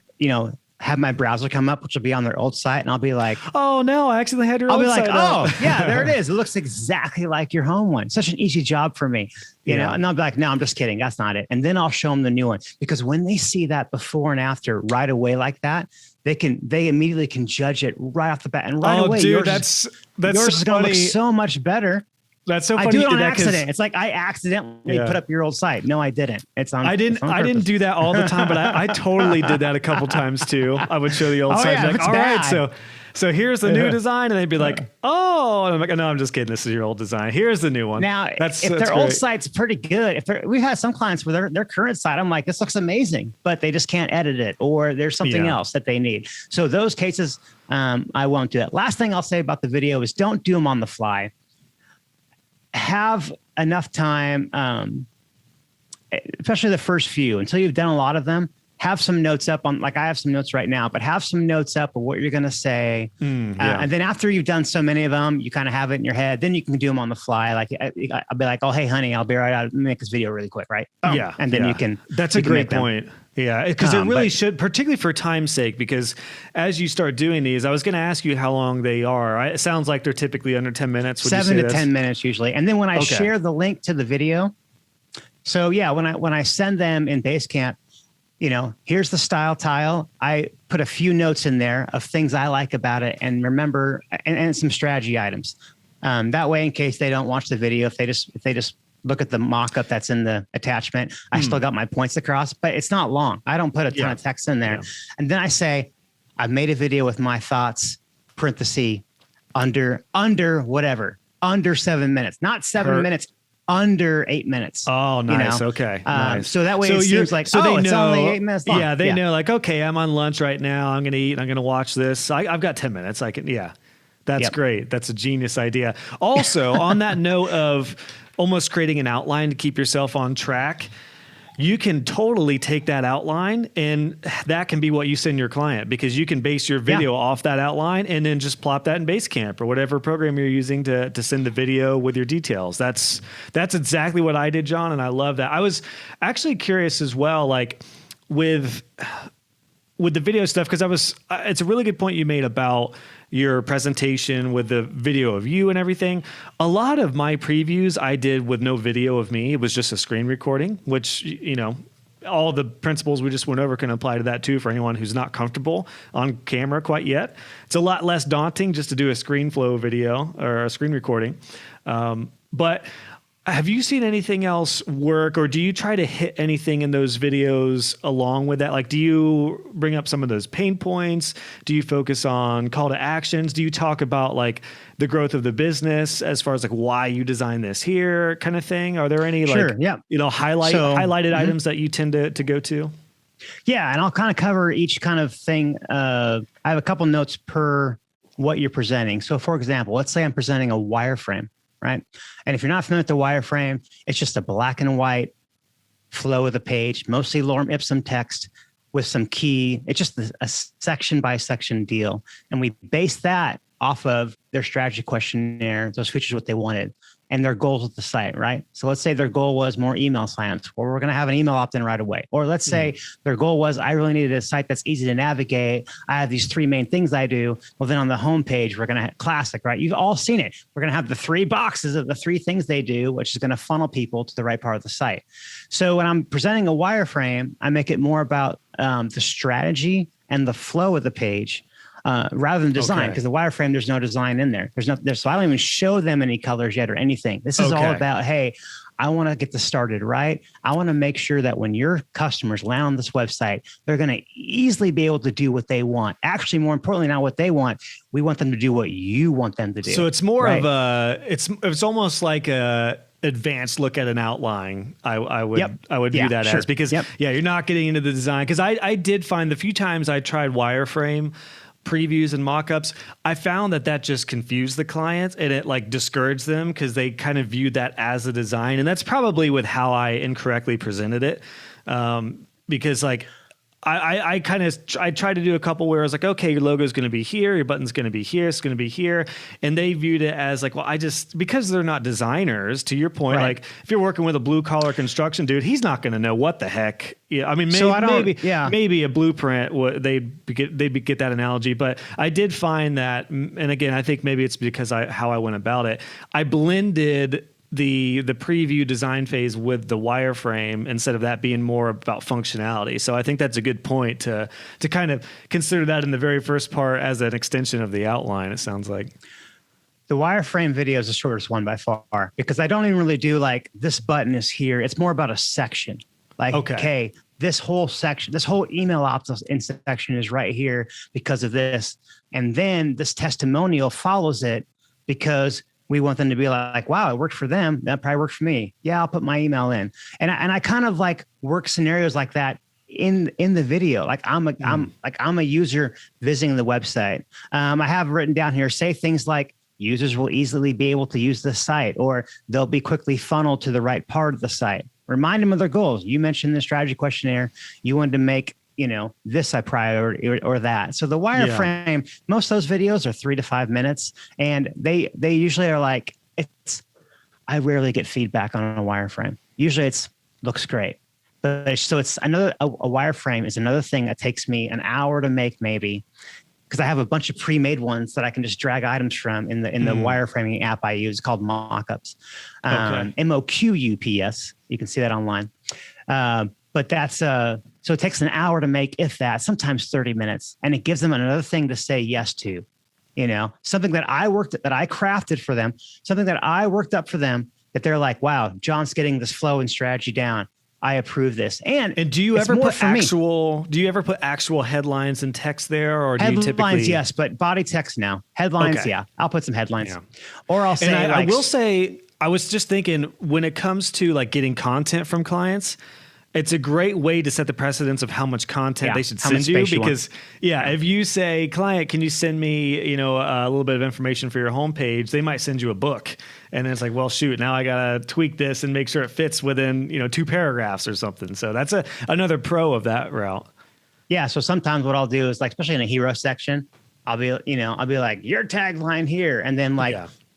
have my browser come up, which will be on their old site. And I'll be like, oh no, I actually had your old site. I'll be like, oh yeah, there it is. It looks exactly like your home one. Such an easy job for me, you know? And I'll be like, no, I'm just kidding. That's not it. And then I'll show them the new one, because when they see that before and after right away like that, they immediately can judge it right off the bat. And right away, dude, yours that's is going to look so much better. That's so funny. I do it on accident. It's like I accidentally put up your old site. No, I didn't. I didn't do that all the time, but I totally did that a couple times too. I would show the old site. Yeah, like, all right, so here's the new design, and they'd be like, oh, and I'm like, no, I'm just kidding. This is your old design. Here's the new one. Now, if their old site's pretty good, we've had some clients where their current site, I'm like, this looks amazing, but they just can't edit it, or there's something else that they need. So those cases, I won't do that. Last thing I'll say about the video is don't do them on the fly. Have enough time, especially the first few, until you've done a lot of them. Have some notes up on, like I have some notes right now, but have some notes up of what you're going to say. And then after you've done so many of them, you kind of have it in your head. Then you can do them on the fly. Like I'll be like, oh, hey, honey, I'll be right out. Make this video really quick, right? And then you can. That's a great point. Yeah, because it really should, particularly for time's sake, because as you start doing these, I was going to ask you how long they are. It sounds like they're typically under 10 minutes. 7 to 10 minutes usually. And then when I share the link to the video, so when I send them in Basecamp, here's the style tile. I put a few notes in there of things I like about it, and remember, and some strategy items. That way, in case they don't watch the video, if they just look at the mock-up that's in the attachment, I still got my points across, but it's not long. I don't put a ton of text in there. And then I say, I've made a video with my thoughts, parenthesis, under 7 minutes, not 7 minutes, under 8 minutes. Oh, nice. Okay. Nice. So that way it seems like, they know, it's only 8 minutes long. Yeah, they know, like, okay, I'm on lunch right now. I'm going to eat. I'm going to watch this. I've got 10 minutes. I can, That's great. That's a genius idea. Also, on that note of almost creating an outline to keep yourself on track, you can totally take that outline and that can be what you send your client, because you can base your video off that outline and then just plop that in Basecamp or whatever program you're using to send the video with your details. That's exactly what I did, John. And I love that. I was actually curious as well, like with the video stuff, because it's a really good point you made about your presentation with the video of you and everything. A lot of my previews I did with no video of me. It was just a screen recording, which, you know, all the principles we just went over can apply to that too for anyone who's not comfortable on camera quite yet. It's a lot less daunting just to do a screen flow video or a screen recording. But have you seen anything else work, or do you try to hit anything in those videos along with that? Like, do you bring up some of those pain points? Do you focus on call to actions? Do you talk about like the growth of the business as far as like why you design this here kind of thing? Are there any highlighted items that you tend to go to? Yeah. And I'll kind of cover each kind of thing. I have a couple notes per what you're presenting. So for example, let's say I'm presenting a wireframe. Right. And if you're not familiar with the wireframe, it's just a black and white flow of the page, mostly lorem ipsum text with some key. It's just a section by section deal. And we base that off of their strategy questionnaire, those features, what they wanted, and their goals with the site, right? So let's say their goal was more email signups, or we're going to have an email opt-in right away. Or let's say their goal was, I really needed a site that's easy to navigate. I have these 3 main things I do. Well, then on the homepage, we're going to have classic, right? You've all seen it. We're going to have the 3 boxes of the 3 things they do, which is going to funnel people to the right part of the site. So when I'm presenting a wireframe, I make it more about the strategy and the flow of the page. Rather than design, because the wireframe, there's no design in there. So I don't even show them any colors yet or anything. This is all about, hey, I want to get this started right. I want to make sure that when your customers land on this website, they're going to easily be able to do what they want. Actually, more importantly, not what they want. We want them to do what you want them to do. So it's more of it's almost like a advanced look at an outline. I would view that as, because you're not getting into the design. Because I did find the few times I tried wireframe previews and mock-ups, I found that just confused the clients and it like discouraged them because they kind of viewed that as a design. And that's probably with how I incorrectly presented it. Because like I tried to do a couple where I was like, okay, your logo is going to be here, your button's going to be here, it's going to be here. And they viewed it as like, well, because they're not designers, to your point, like if you're working with a blue collar construction dude, he's not going to know what the heck. Yeah, I mean, maybe a blueprint, they'd get that analogy. But I did find that, and again, I think maybe it's because how I went about it. I blended the preview design phase with the wireframe instead of that being more about functionality. So I think that's a good point to kind of consider that in the very first part as an extension of the outline, it sounds like. The wireframe video is the shortest one by far, because I don't even really do like this button is here. It's more about a section. Like, okay, this whole section, this whole email opt-in section is right here because of this. And then this testimonial follows it because we want them to be like, wow, it worked for them. That probably worked for me. Yeah, I'll put my email in. And I kind of like work scenarios like that in the video. Like I'm a user visiting the website. I have written down here, say things like, users will easily be able to use the site, or they'll be quickly funneled to the right part of the site. Remind them of their goals. You mentioned the strategy questionnaire. You wanted to make, this a priority or that. So the wireframe, most of those videos are 3 to 5 minutes, and they usually are like, I rarely get feedback on a wireframe. Usually it's looks great. But so it's a wireframe is another thing that takes me an hour to make, maybe, because I have a bunch of pre-made ones that I can just drag items from in the wireframing app I use called Mockups. MOQUPS. You can see that online. But that's so it takes an hour to make, if that, sometimes 30 minutes, and it gives them another thing to say yes to. Something that I crafted for them, something that I worked up for them, that they're like, wow, John's getting this flow and strategy down. I approve this. And do you ever put actual headlines and text there, or do you typically? Headlines, yes, but body text, no. Headlines, yeah. I'll put some headlines, or I'll say. And I will say, I was just thinking, when it comes to like getting content from clients, It's a great way to set the precedence of how much content they should send you, because if you say, client, can you send me, a little bit of information for your homepage? They might send you a book, and then it's like, well, shoot, now I got to tweak this and make sure it fits within, 2 paragraphs or something. So that's another pro of that route. Yeah. So sometimes what I'll do is, like, especially in a hero section, I'll be like, your tagline here. And then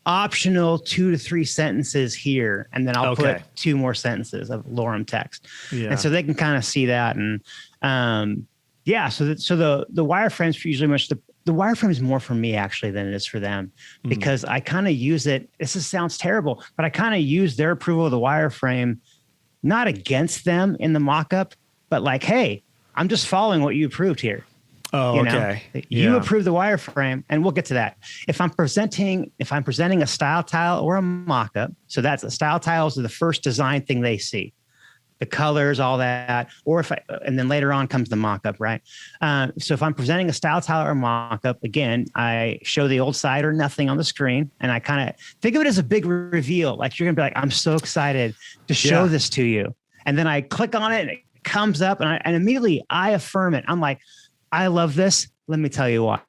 optional 2 to 3 sentences here. And then I'll put 2 more sentences of lorem text. Yeah. And so they can kind of see that. And so the wireframes for usually the wireframe is more for me actually than it is for them, because I kind of use it. This sounds terrible, but I kind of use their approval of the wireframe, not against them in the mock-up, but like, hey, I'm just following what you approved here. Oh, okay. You approve the wireframe, and we'll get to that. If I'm presenting a style tile or a mock-up, so that's a style tiles are the first design thing they see, the colors, all that. And then later on comes the mock-up, right? So if I'm presenting a style tile or mock-up, again, I show the old site or nothing on the screen, and I kind of think of it as a big reveal. Like, you're gonna be like, I'm so excited to show this to you, and then I click on it, and it comes up, and immediately I affirm it. I'm like, I love this. Let me tell you why.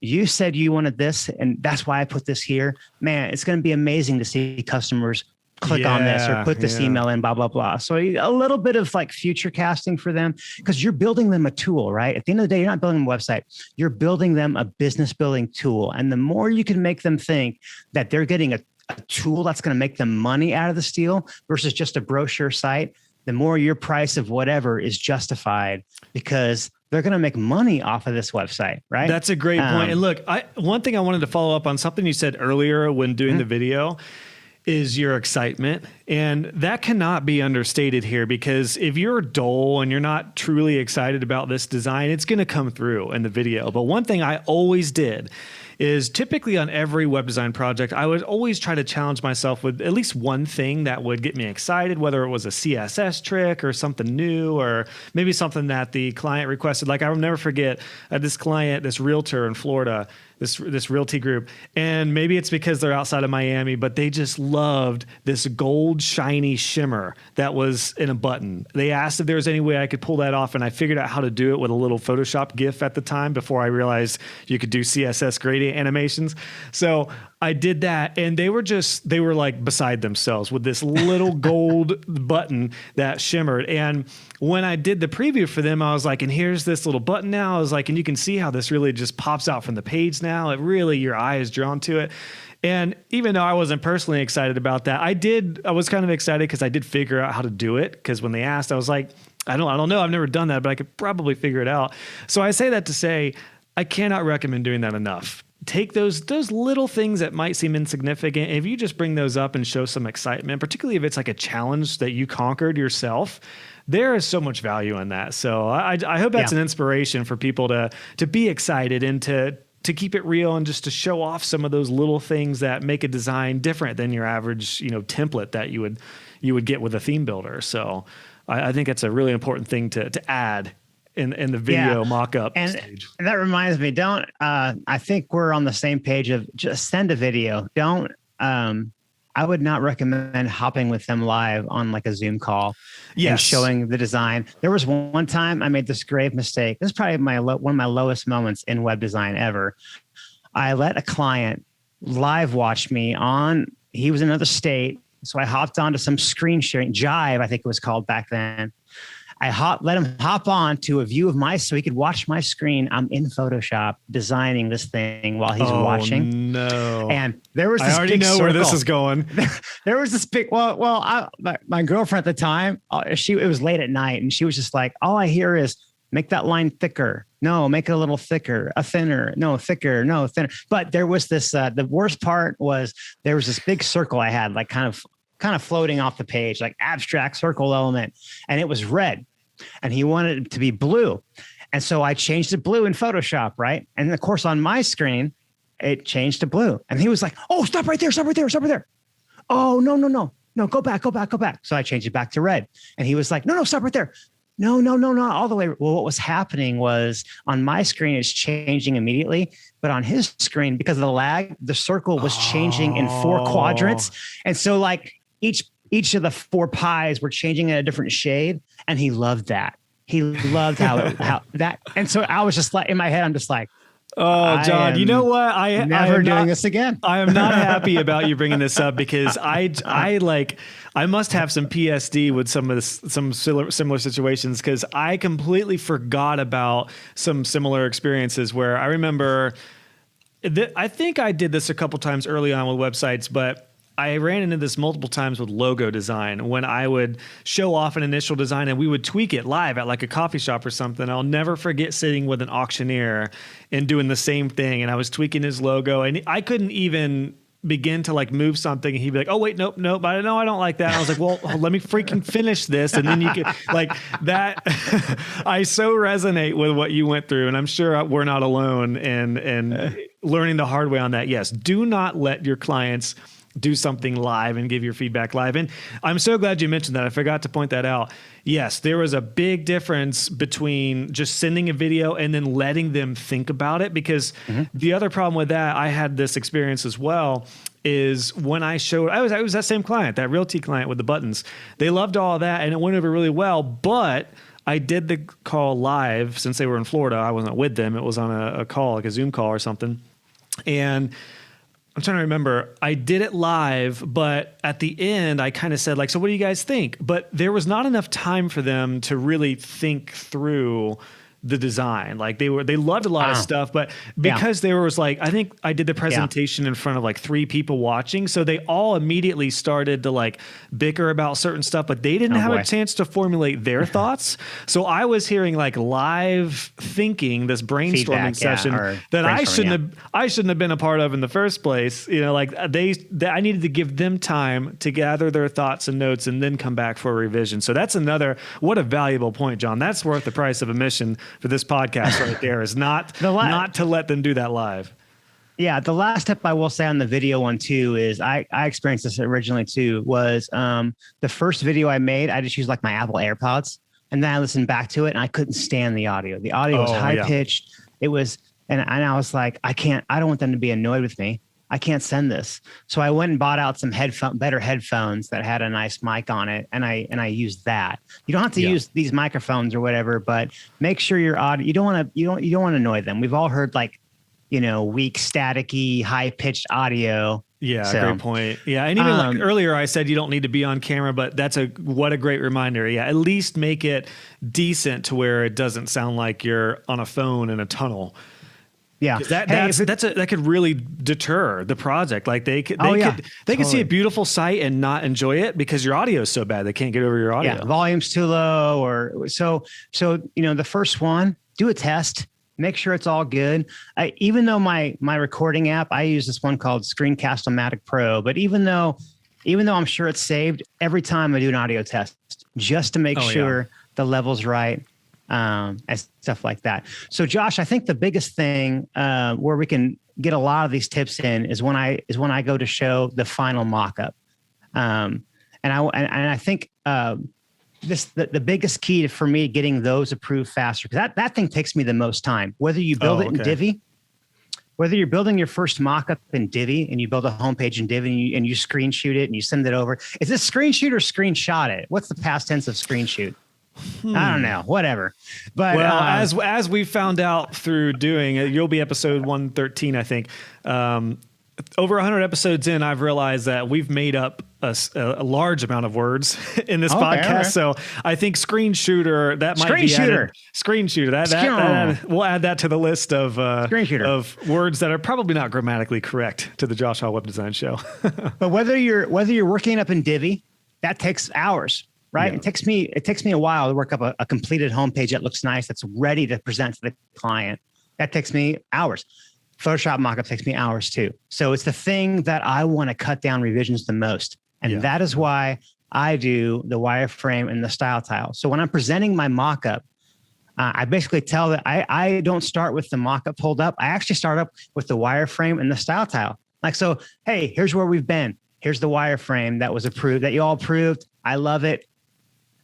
You said you wanted this, and that's why I put this here. Man, it's going to be amazing to see customers click on this or put this email in, blah, blah, blah. So a little bit of like future casting for them, because you're building them a tool, right? At the end of the day, you're not building them a website. You're building them a business building tool. And the more you can make them think that they're getting a tool that's going to make them money out of the steal versus just a brochure site, the more your price of whatever is justified, because they're going to make money off of this website, right? That's a great point. And look, one thing I wanted to follow up on, something you said earlier when doing the video, is your excitement. And that cannot be understated here, because if you're dull and you're not truly excited about this design, it's going to come through in the video. But one thing I always did is, typically on every web design project, I would always try to challenge myself with at least one thing that would get me excited, whether it was a CSS trick or something new, or maybe something that the client requested. Like, I will never forget this client, this realtor in Florida, this realty group. And maybe it's because they're outside of Miami, but they just loved this gold shiny shimmer that was in a button. They asked if there was any way I could pull that off, and I figured out how to do it with a little Photoshop GIF at the time, before I realized you could do CSS gradient animations. So I did that, and they were like beside themselves with this little gold button that shimmered. And when I did the preview for them, I was like, and here's this little button now. I was like, and you can see how this really just pops out from the page now. It really, your eye is drawn to it. And even though I wasn't personally excited about that, I was kind of excited because I did figure out how to do it. Because when they asked, I was like, I don't know. I've never done that, but I could probably figure it out. So I say that to say, I cannot recommend doing that enough. Take those little things that might seem insignificant. If you just bring those up and show some excitement, particularly if it's like a challenge that you conquered yourself, there is so much value in that. So I hope that's an inspiration for people to be excited and to keep it real, and just to show off some of those little things that make a design different than your average, template that you would get with a theme builder. So I think that's a really important thing to add in the video mock-up stage. And that reminds me, I think we're on the same page of just send a video. I would not recommend hopping with them live on like a Zoom call and showing the design. There was one time I made this grave mistake. This is probably one of my lowest moments in web design ever. I let a client live watch me he was in another state. So I hopped onto some screen sharing, Jive, I think it was called back then. I let him hop on to a view of so he could watch my screen. I'm in Photoshop designing this thing while he's watching. No. And there was this I already big know circle. where this is going. There was this big, my girlfriend at the time, it was late at night, and she was just like, all I hear is, make that line thicker. No, make it a little thicker, thinner. No, thicker, no, thinner. But there was this, the worst part was there was this big circle I had, like kind of floating off the page, like abstract circle element. And it was red, and he wanted it to be blue. And so I changed it blue in Photoshop, right? And of course on my screen, it changed to blue. And he was like, oh, stop right there. Oh, no, go back. So I changed it back to red. And he was like, no, stop right there. No, all the way. Well, what was happening was on my screen, it's changing immediately. But on his screen, because of the lag, the circle was changing in 4 quadrants. And so like each each of the 4 pies were changing in a different shade. And he loved that. He loved how that. And so I was just like, in my head, I'm just like, oh, John, you know what? I am doing this again. I am not happy about you bringing this up because I must have some PSD with some similar situations because I completely forgot about some similar experiences where I remember I think I did this a couple times early on with websites, but I ran into this multiple times with logo design when I would show off an initial design and we would tweak it live at like a coffee shop or something. I'll never forget sitting with an auctioneer and doing the same thing. And I was tweaking his logo and I couldn't even begin to like move something and he'd be like, oh wait, nope. I don't like that. And I was like, well, let me freaking finish this. And then you can like that. I so resonate with what you went through and I'm sure we're not alone and learning the hard way on that. Yes. Do not let your clients do something live and give your feedback live. And I'm so glad you mentioned that. I forgot to point that out. Yes, there was a big difference between just sending a video and then letting them think about it because the other problem with that, I had this experience as well, is when I was that same client, that Realty client with the buttons. They loved all of that and it went over really well, but I did the call live since they were in Florida. I wasn't with them. It was on a call, like a Zoom call or something. And I'm trying to remember, I did it live, but at the end, I kind of said like, so what do you guys think? But there was not enough time for them to really think through the design. Like they loved a lot of stuff, but because there was like, I think I did the presentation in front of like 3 people watching. So they all immediately started to like bicker about certain stuff, but they didn't have a chance to formulate their thoughts. So I was hearing like live thinking, this brainstorming session that I shouldn't have been a part of in the first place. You know, like I needed to give them time to gather their thoughts and notes and then come back for a revision. So that's what a valuable point, John. That's worth the price of admission for this podcast right there is not to let them do that live. Yeah. The last step I will say on the video one too is I experienced this originally too was the first video I made, I just used like my Apple AirPods and then I listened back to it and I couldn't stand the audio. The audio was high pitched. It was, and I was like, I don't want them to be annoyed with me. I can't send this. So I went and bought out some better headphones that had a nice mic on it. And I used that. You don't have to use these microphones or whatever, but make sure your audio, you don't want to annoy them. We've all heard like, weak, staticky, high pitched audio. Yeah. Great point. Yeah. And even like earlier I said, you don't need to be on camera, but what a great reminder. Yeah. At least make it decent to where it doesn't sound like you're on a phone in a tunnel. Yeah, that could really deter the project. Like they could see a beautiful site and not enjoy it because your audio is so bad they can't get over your audio. Yeah, volume's too low, or so. The first one, do a test, make sure it's all good. Even though my recording app, I use this one called Screencast-O-Matic Pro, but even though I'm sure it's saved, every time I do an audio test, just to make sure the level's right. And stuff like that. So Josh, I think the biggest thing where we can get a lot of these tips in is when I go to show the final mock-up. And I think the biggest key for me getting those approved faster, because that thing takes me the most time. Whether you build it in Divi, whether you're building your first mock-up in Divi and you build a homepage in Divi and you screen shoot it and you send it over. Is this screen shoot or screenshot it? What's the past tense of screen shoot? I don't know, whatever. But as we found out through doing it, you'll be episode 113, I think. Over 100 episodes in, I've realized that we've made up a large amount of words in this podcast. Right. So I think screen shooter, that might be added. Screen shooter. That we'll add that to the list of words that are probably not grammatically correct to the Josh Hall Web Design Show. But whether you're working up in Divi, that takes hours. Right. Yeah. It takes me a while to work up a completed homepage that looks nice, that's ready to present to the client. That takes me hours. Photoshop mockup takes me hours too. So it's the thing that I want to cut down revisions the most. And that is why I do the wireframe and the style tile. So when I'm presenting my mockup, I basically tell that I don't start with the mockup pulled up. I actually start up with the wireframe and the style tile. Like, so, hey, here's where we've been. Here's the wireframe that was approved, that you all approved. I love it.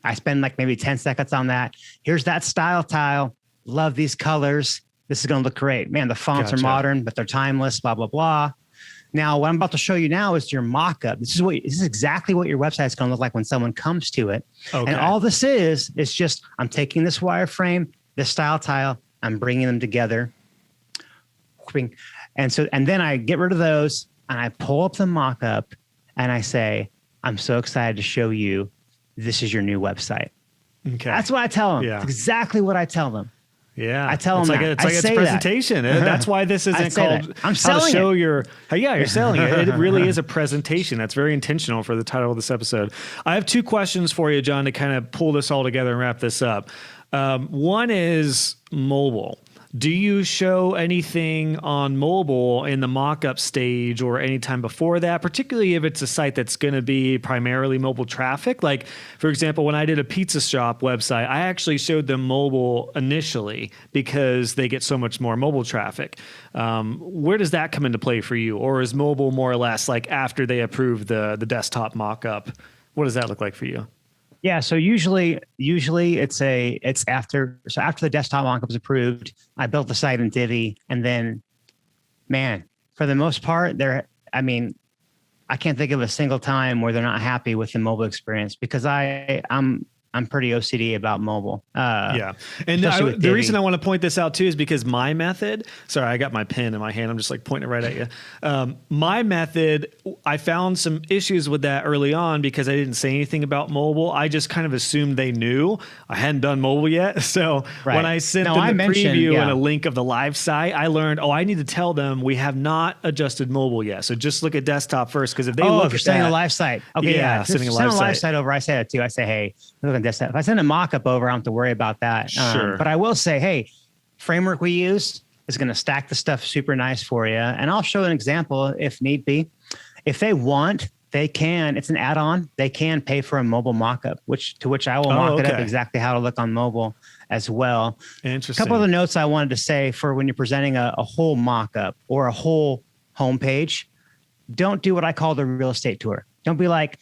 I spend like maybe 10 seconds on that. Here's that style tile. Love these colors. This is going to look great. Man, the fonts are modern, but they're timeless, blah, blah, blah. Now, what I'm about to show you now is your mock-up. This is exactly what your website is going to look like when someone comes to it. Okay. And all this is just, I'm taking this wireframe, this style tile, I'm bringing them together. And then I get rid of those and I pull up the mock-up and I say, I'm so excited to show you, this is your new website. Okay. That's what I tell them. Yeah. It's exactly what I tell them. Yeah, I tell them it's like it's a presentation. That's why this isn't called I'm selling how to show it. you're selling it. It really is a presentation. That's very intentional for the title of this episode. I have 2 questions for you, John, to kind of pull this all together and wrap this up. One is mobile. Do you show anything on mobile in the mock-up stage or anytime before that, particularly if it's a site that's going to be primarily mobile traffic? Like, for example, when I did a pizza shop website, I actually showed them mobile initially because they get so much more mobile traffic. Where does that come into play for you? Or is mobile more or less like after they approve the desktop mock-up? What does that look like for you? Yeah. So usually it's after the desktop mock-up is approved, I built the site in Divi, and then, man, for the most part, I can't think of a single time where they're not happy with the mobile experience because I'm pretty OCD about mobile. Yeah. And the reason I want to point this out too is because my method, sorry, I got my pen in my hand. I'm just like pointing it right at you. My method, I found some issues with that early on because I didn't say anything about mobile. I just kind of assumed they knew. I hadn't done mobile yet. So when I sent them the preview and a link of the live site, I learned, I need to tell them we have not adjusted mobile yet. So just look at desktop first, because if they look at sending that, a live site. Okay, yeah. Sending a live site over, I say that too. I say, hey, look at desktop. If I send a mock-up over, I don't have to worry about that. Sure. But I will say, hey, framework we use is going to stack the stuff super nice for you. And I'll show an example if need be. If they want, they can. It's an add-on. They can pay for a mobile mock-up, which I will mock it up exactly how to look on mobile as well. Interesting. A couple of the notes I wanted to say for when you're presenting a whole mock-up or a whole homepage, don't do what I call the real estate tour. Don't be like,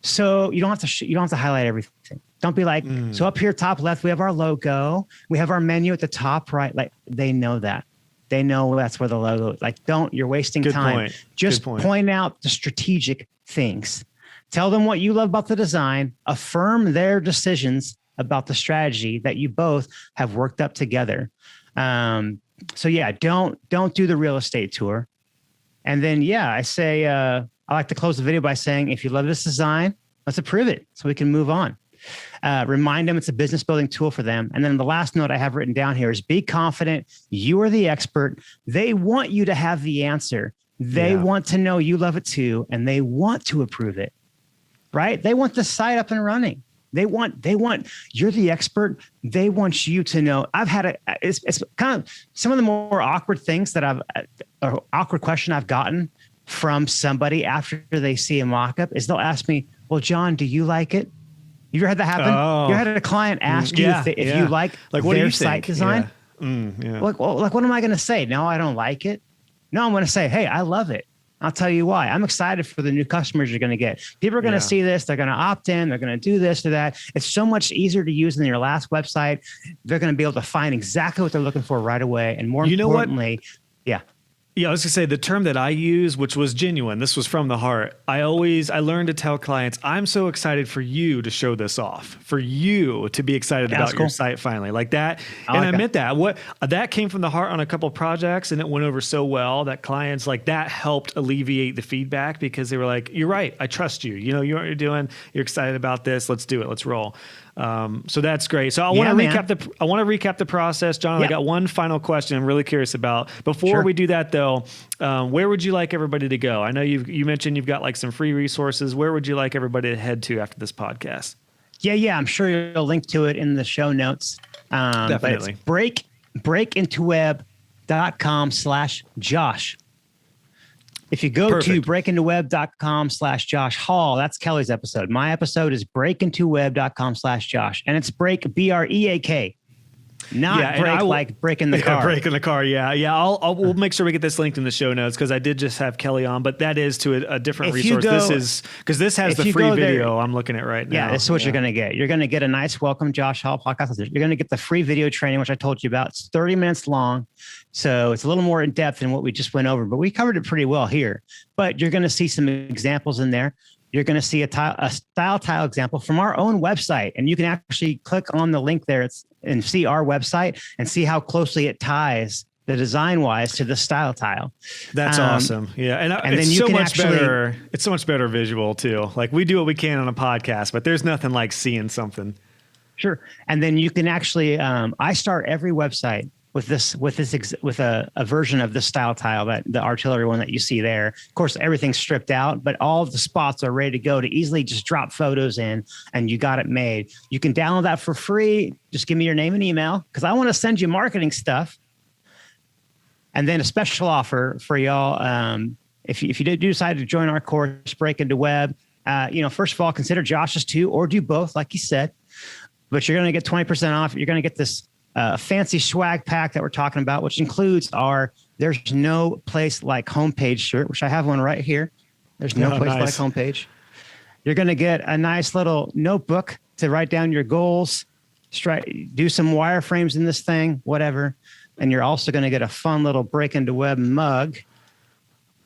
so you don't have to highlight everything. Don't be like, so up here, top left, we have our logo. We have our menu at the top right. Like, they know that. They know that's where the logo is. Like, you're wasting time. Point. Just point out the strategic things. Tell them what you love about the design. Affirm their decisions about the strategy that you both have worked up together. So yeah, don't do the real estate tour. And then, I say, I like to close the video by saying, if you love this design, let's approve it so we can move on. Remind them it's a business building tool for them. And then the last note I have written down here is be confident. You are the expert. They want you to have the answer. They want to know you love it too. And they want to approve it, right? They want the site up and running. They want, you're the expert. They want you to know. It's kind of some of the more awkward things that awkward question I've gotten from somebody after they see a mock-up is they'll ask me, well, John, do you like it? You ever had that happen? You ever had a client ask you if you like what their site design? Like what am I going to say? No, I don't like it. No, I'm going to say, hey, I love it. I'll tell you why. I'm excited for the new customers you're going to get. People are going to see this. They're going to opt in. They're going to do this or that. It's so much easier to use than your last website. They're going to be able to find exactly what they're looking for right away. And more importantly, Yeah, I was gonna say the term that I use, which was genuine. This was from the heart. I learned to tell clients, I'm so excited for you to show this off, for you to be excited about your site finally, like that. I meant that. That came from the heart on a couple of projects, and it went over so well that clients that helped alleviate the feedback because they were like, "You're right. I trust you. You know what you're doing. You're excited about this. Let's do it. Let's roll." So that's great. So I want to recap the process, John. I got one final question I'm really curious about. Before we do that though, where would you like everybody to go? I know you mentioned you've got some free resources. Where would you like everybody to head to after this podcast? Yeah. I'm sure you'll link to it in the show notes. Definitely. But it's breakintoweb.com/Josh. If you go to breakintoweb.com/Josh Hall, that's Kelly's episode. My episode is breakintoweb.com/Josh, and it's break, BREAK. Not like breaking the car. Breaking the car. Yeah. We'll make sure we get this linked in the show notes because I did just have Kelly on, but that is to a different resource. This is because this has the free video I'm looking at right now. Yeah, this is what you're going to get. You're going to get a nice welcome Josh Hall podcast. You're going to get the free video training, which I told you about. It's 30 minutes long. So it's a little more in depth than what we just went over, but we covered it pretty well here. But you're going to see some examples in there. You're going to see a style tile example from our own website. And you can actually click on the link there and see our website and see how closely it ties the design wise to the style tile. That's awesome. Yeah. And it's then so much better. It's so much better visual too. Like we do what we can on a podcast, but there's nothing like seeing something. Sure. And then you can actually, I start every website with a version of the style tile, that the artillery one that you see there. Of course, everything's stripped out, but all of the spots are ready to go to easily just drop photos in and you got it made. You can download that for free. Just give me your name and email because I want to send you marketing stuff. And then a special offer for y'all. If you do decide to join our course, Break Into Web, first of all, consider Josh's too, or do both, like you said. But you're going to get 20% off. You're going to get this fancy swag pack that we're talking about, which includes our There's No Place Like Homepage shirt, which I have one right here. There's no place like homepage. You're going to get a nice little notebook to write down your goals, do some wireframes in this thing, whatever. And you're also going to get a fun little Break Into Web mug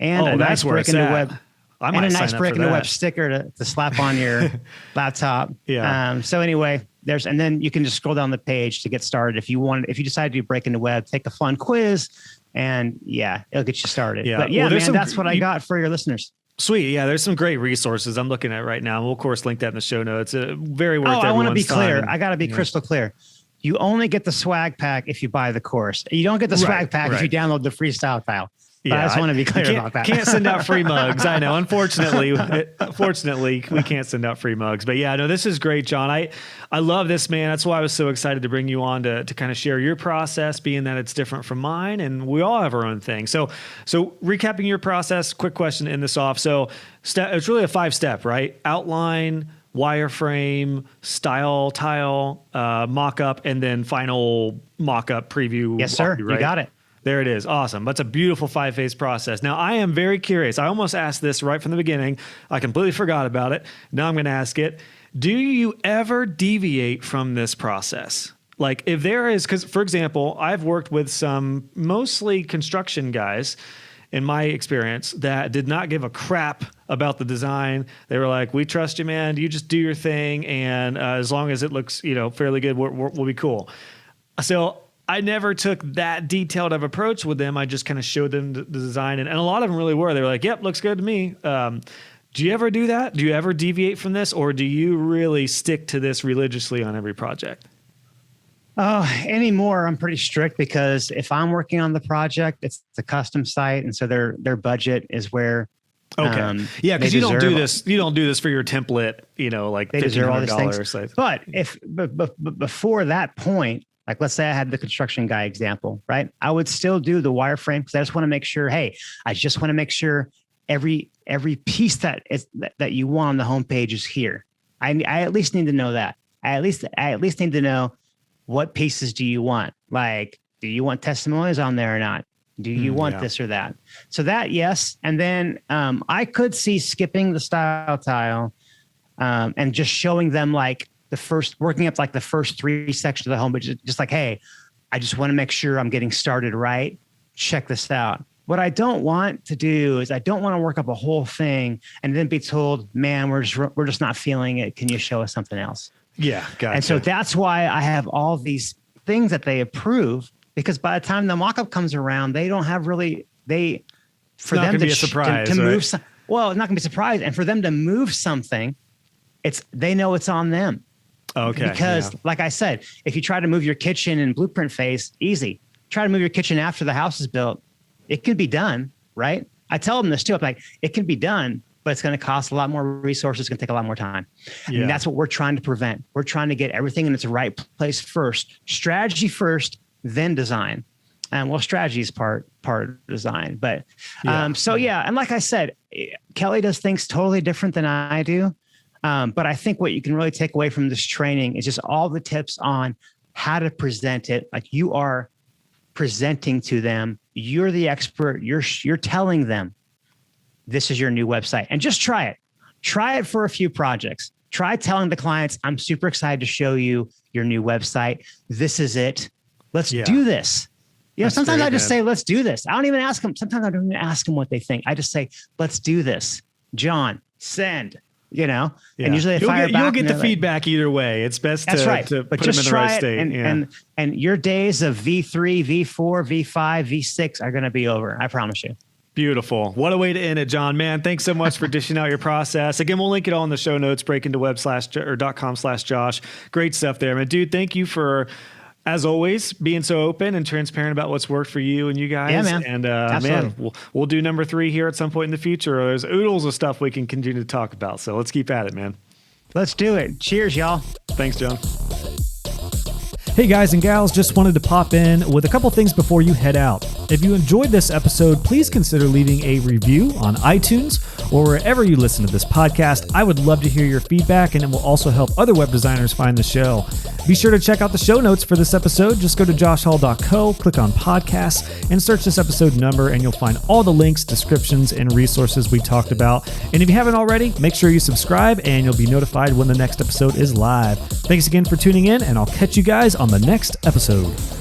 and a nice Break Into Web. And a nice Break Into Web sticker to slap on your laptop. Yeah. So anyway, and then you can just scroll down the page to get started. If you decide to Break Into Web, take a fun quiz and it'll get you started. Yeah. But that's what I got for your listeners. Sweet. Yeah. There's some great resources I'm looking at right now. We'll of course link that in the show notes. Very worth I want to be clear. time. I got to be crystal clear. You only get the swag pack if you buy the course. You don't get the swag pack if you download the free style file. But I just want to be clear about that. Can't send out free mugs. I know. Unfortunately, we can't send out free mugs. But yeah, no, this is great, John. I love this, man. That's why I was so excited to bring you on to kind of share your process, being that it's different from mine, and we all have our own thing. So recapping your process, quick question to end this off. So it's really a 5-step, right? Outline, wireframe, style tile, mock-up, and then final mock-up preview. Yes, sir. Right? You got it. There it is. Awesome. That's a beautiful 5-phase process. Now, I am very curious. I almost asked this right from the beginning. I completely forgot about it. Now I'm going to ask it. Do you ever deviate from this process? Like if there is, because for example, I've worked with some mostly construction guys in my experience that did not give a crap about the design. They were like, we trust you, man. You just do your thing. And as long as it looks, fairly good, we'll be cool. So I never took that detailed of approach with them. I just kind of showed them the design. And a lot of them really were. They were like, yep, looks good to me. Do you ever do that? Do you ever deviate from this? Or do you really stick to this religiously on every project? Anymore, I'm pretty strict because if I'm working on the project, it's a custom site. And so their budget is where. Okay. Yeah, because you don't do this. You don't do this for your template, like they deserve all these things. So. But before that point, like let's say I had the construction guy example, right? I would still do the wireframe because I just want to make sure, every piece that you want on the homepage is here. I at least need to know that. I at least need to know what pieces do you want? Like, do you want testimonials on there or not? Do you want this or that? So that, yes. And then I could see skipping the style tile and just showing them working up the first 3 sections of the home, but just like, hey, I just want to make sure I'm getting started right. Check this out. What I don't want to do is I don't want to work up a whole thing and then be told, man, we're just not feeling it. Can you show us something else? Yeah, gotcha. And so that's why I have all these things that they approve, because by the time the mock-up comes around, they don't have really for them to be a surprise to move. Well, it's not gonna be a surprise, and for them to move something, they know it's on them. Okay. Because like I said, if you try to move your kitchen in blueprint phase, easy. Try to move your kitchen after the house is built, it can be done, right? I tell them this too. I'm like, it can be done, but it's going to cost a lot more resources. It's going to take a lot more time. Yeah. And that's what we're trying to prevent. We're trying to get everything in its right place first. Strategy first, then design. And strategy is part of design. But and like I said, Kelly does things totally different than I do. But I think what you can really take away from this training is just all the tips on how to present it. Like you are presenting to them. You're the expert. You're telling them this is your new website, and just try it. Try it for a few projects. Try telling the clients, I'm super excited to show you your new website. This is it. Let's do this. Sometimes I just say, let's do this. I don't even ask them. Sometimes I don't even ask them what they think. I just say, let's do this. John, send, and usually you'll get the feedback either way. It's best to put them in the right state. And your days of V3, V4, V5, V6 are going to be over. I promise you. Beautiful. What a way to end it, John. Man, thanks so much for dishing out your process. Again, we'll link it all in the show notes, breakintoweb.com/Josh. Great stuff there, man. Dude, thank you for, as always, being so open and transparent about what's worked for you and you guys. Yeah, man. And Absolutely. we'll do number 3 here at some point in the future. There's oodles of stuff we can continue to talk about. So let's keep at it, man. Let's do it. Cheers, y'all. Thanks, John. Hey guys and gals, just wanted to pop in with a couple things before you head out. If you enjoyed this episode, please consider leaving a review on iTunes or wherever you listen to this podcast. I would love to hear your feedback, and it will also help other web designers find the show. Be sure to check out the show notes for this episode. Just go to joshhall.co, click on podcasts, and search this episode number, and you'll find all the links, descriptions, and resources we talked about. And if you haven't already, make sure you subscribe, and you'll be notified when the next episode is live. Thanks again for tuning in, and I'll catch you guys on the next episode.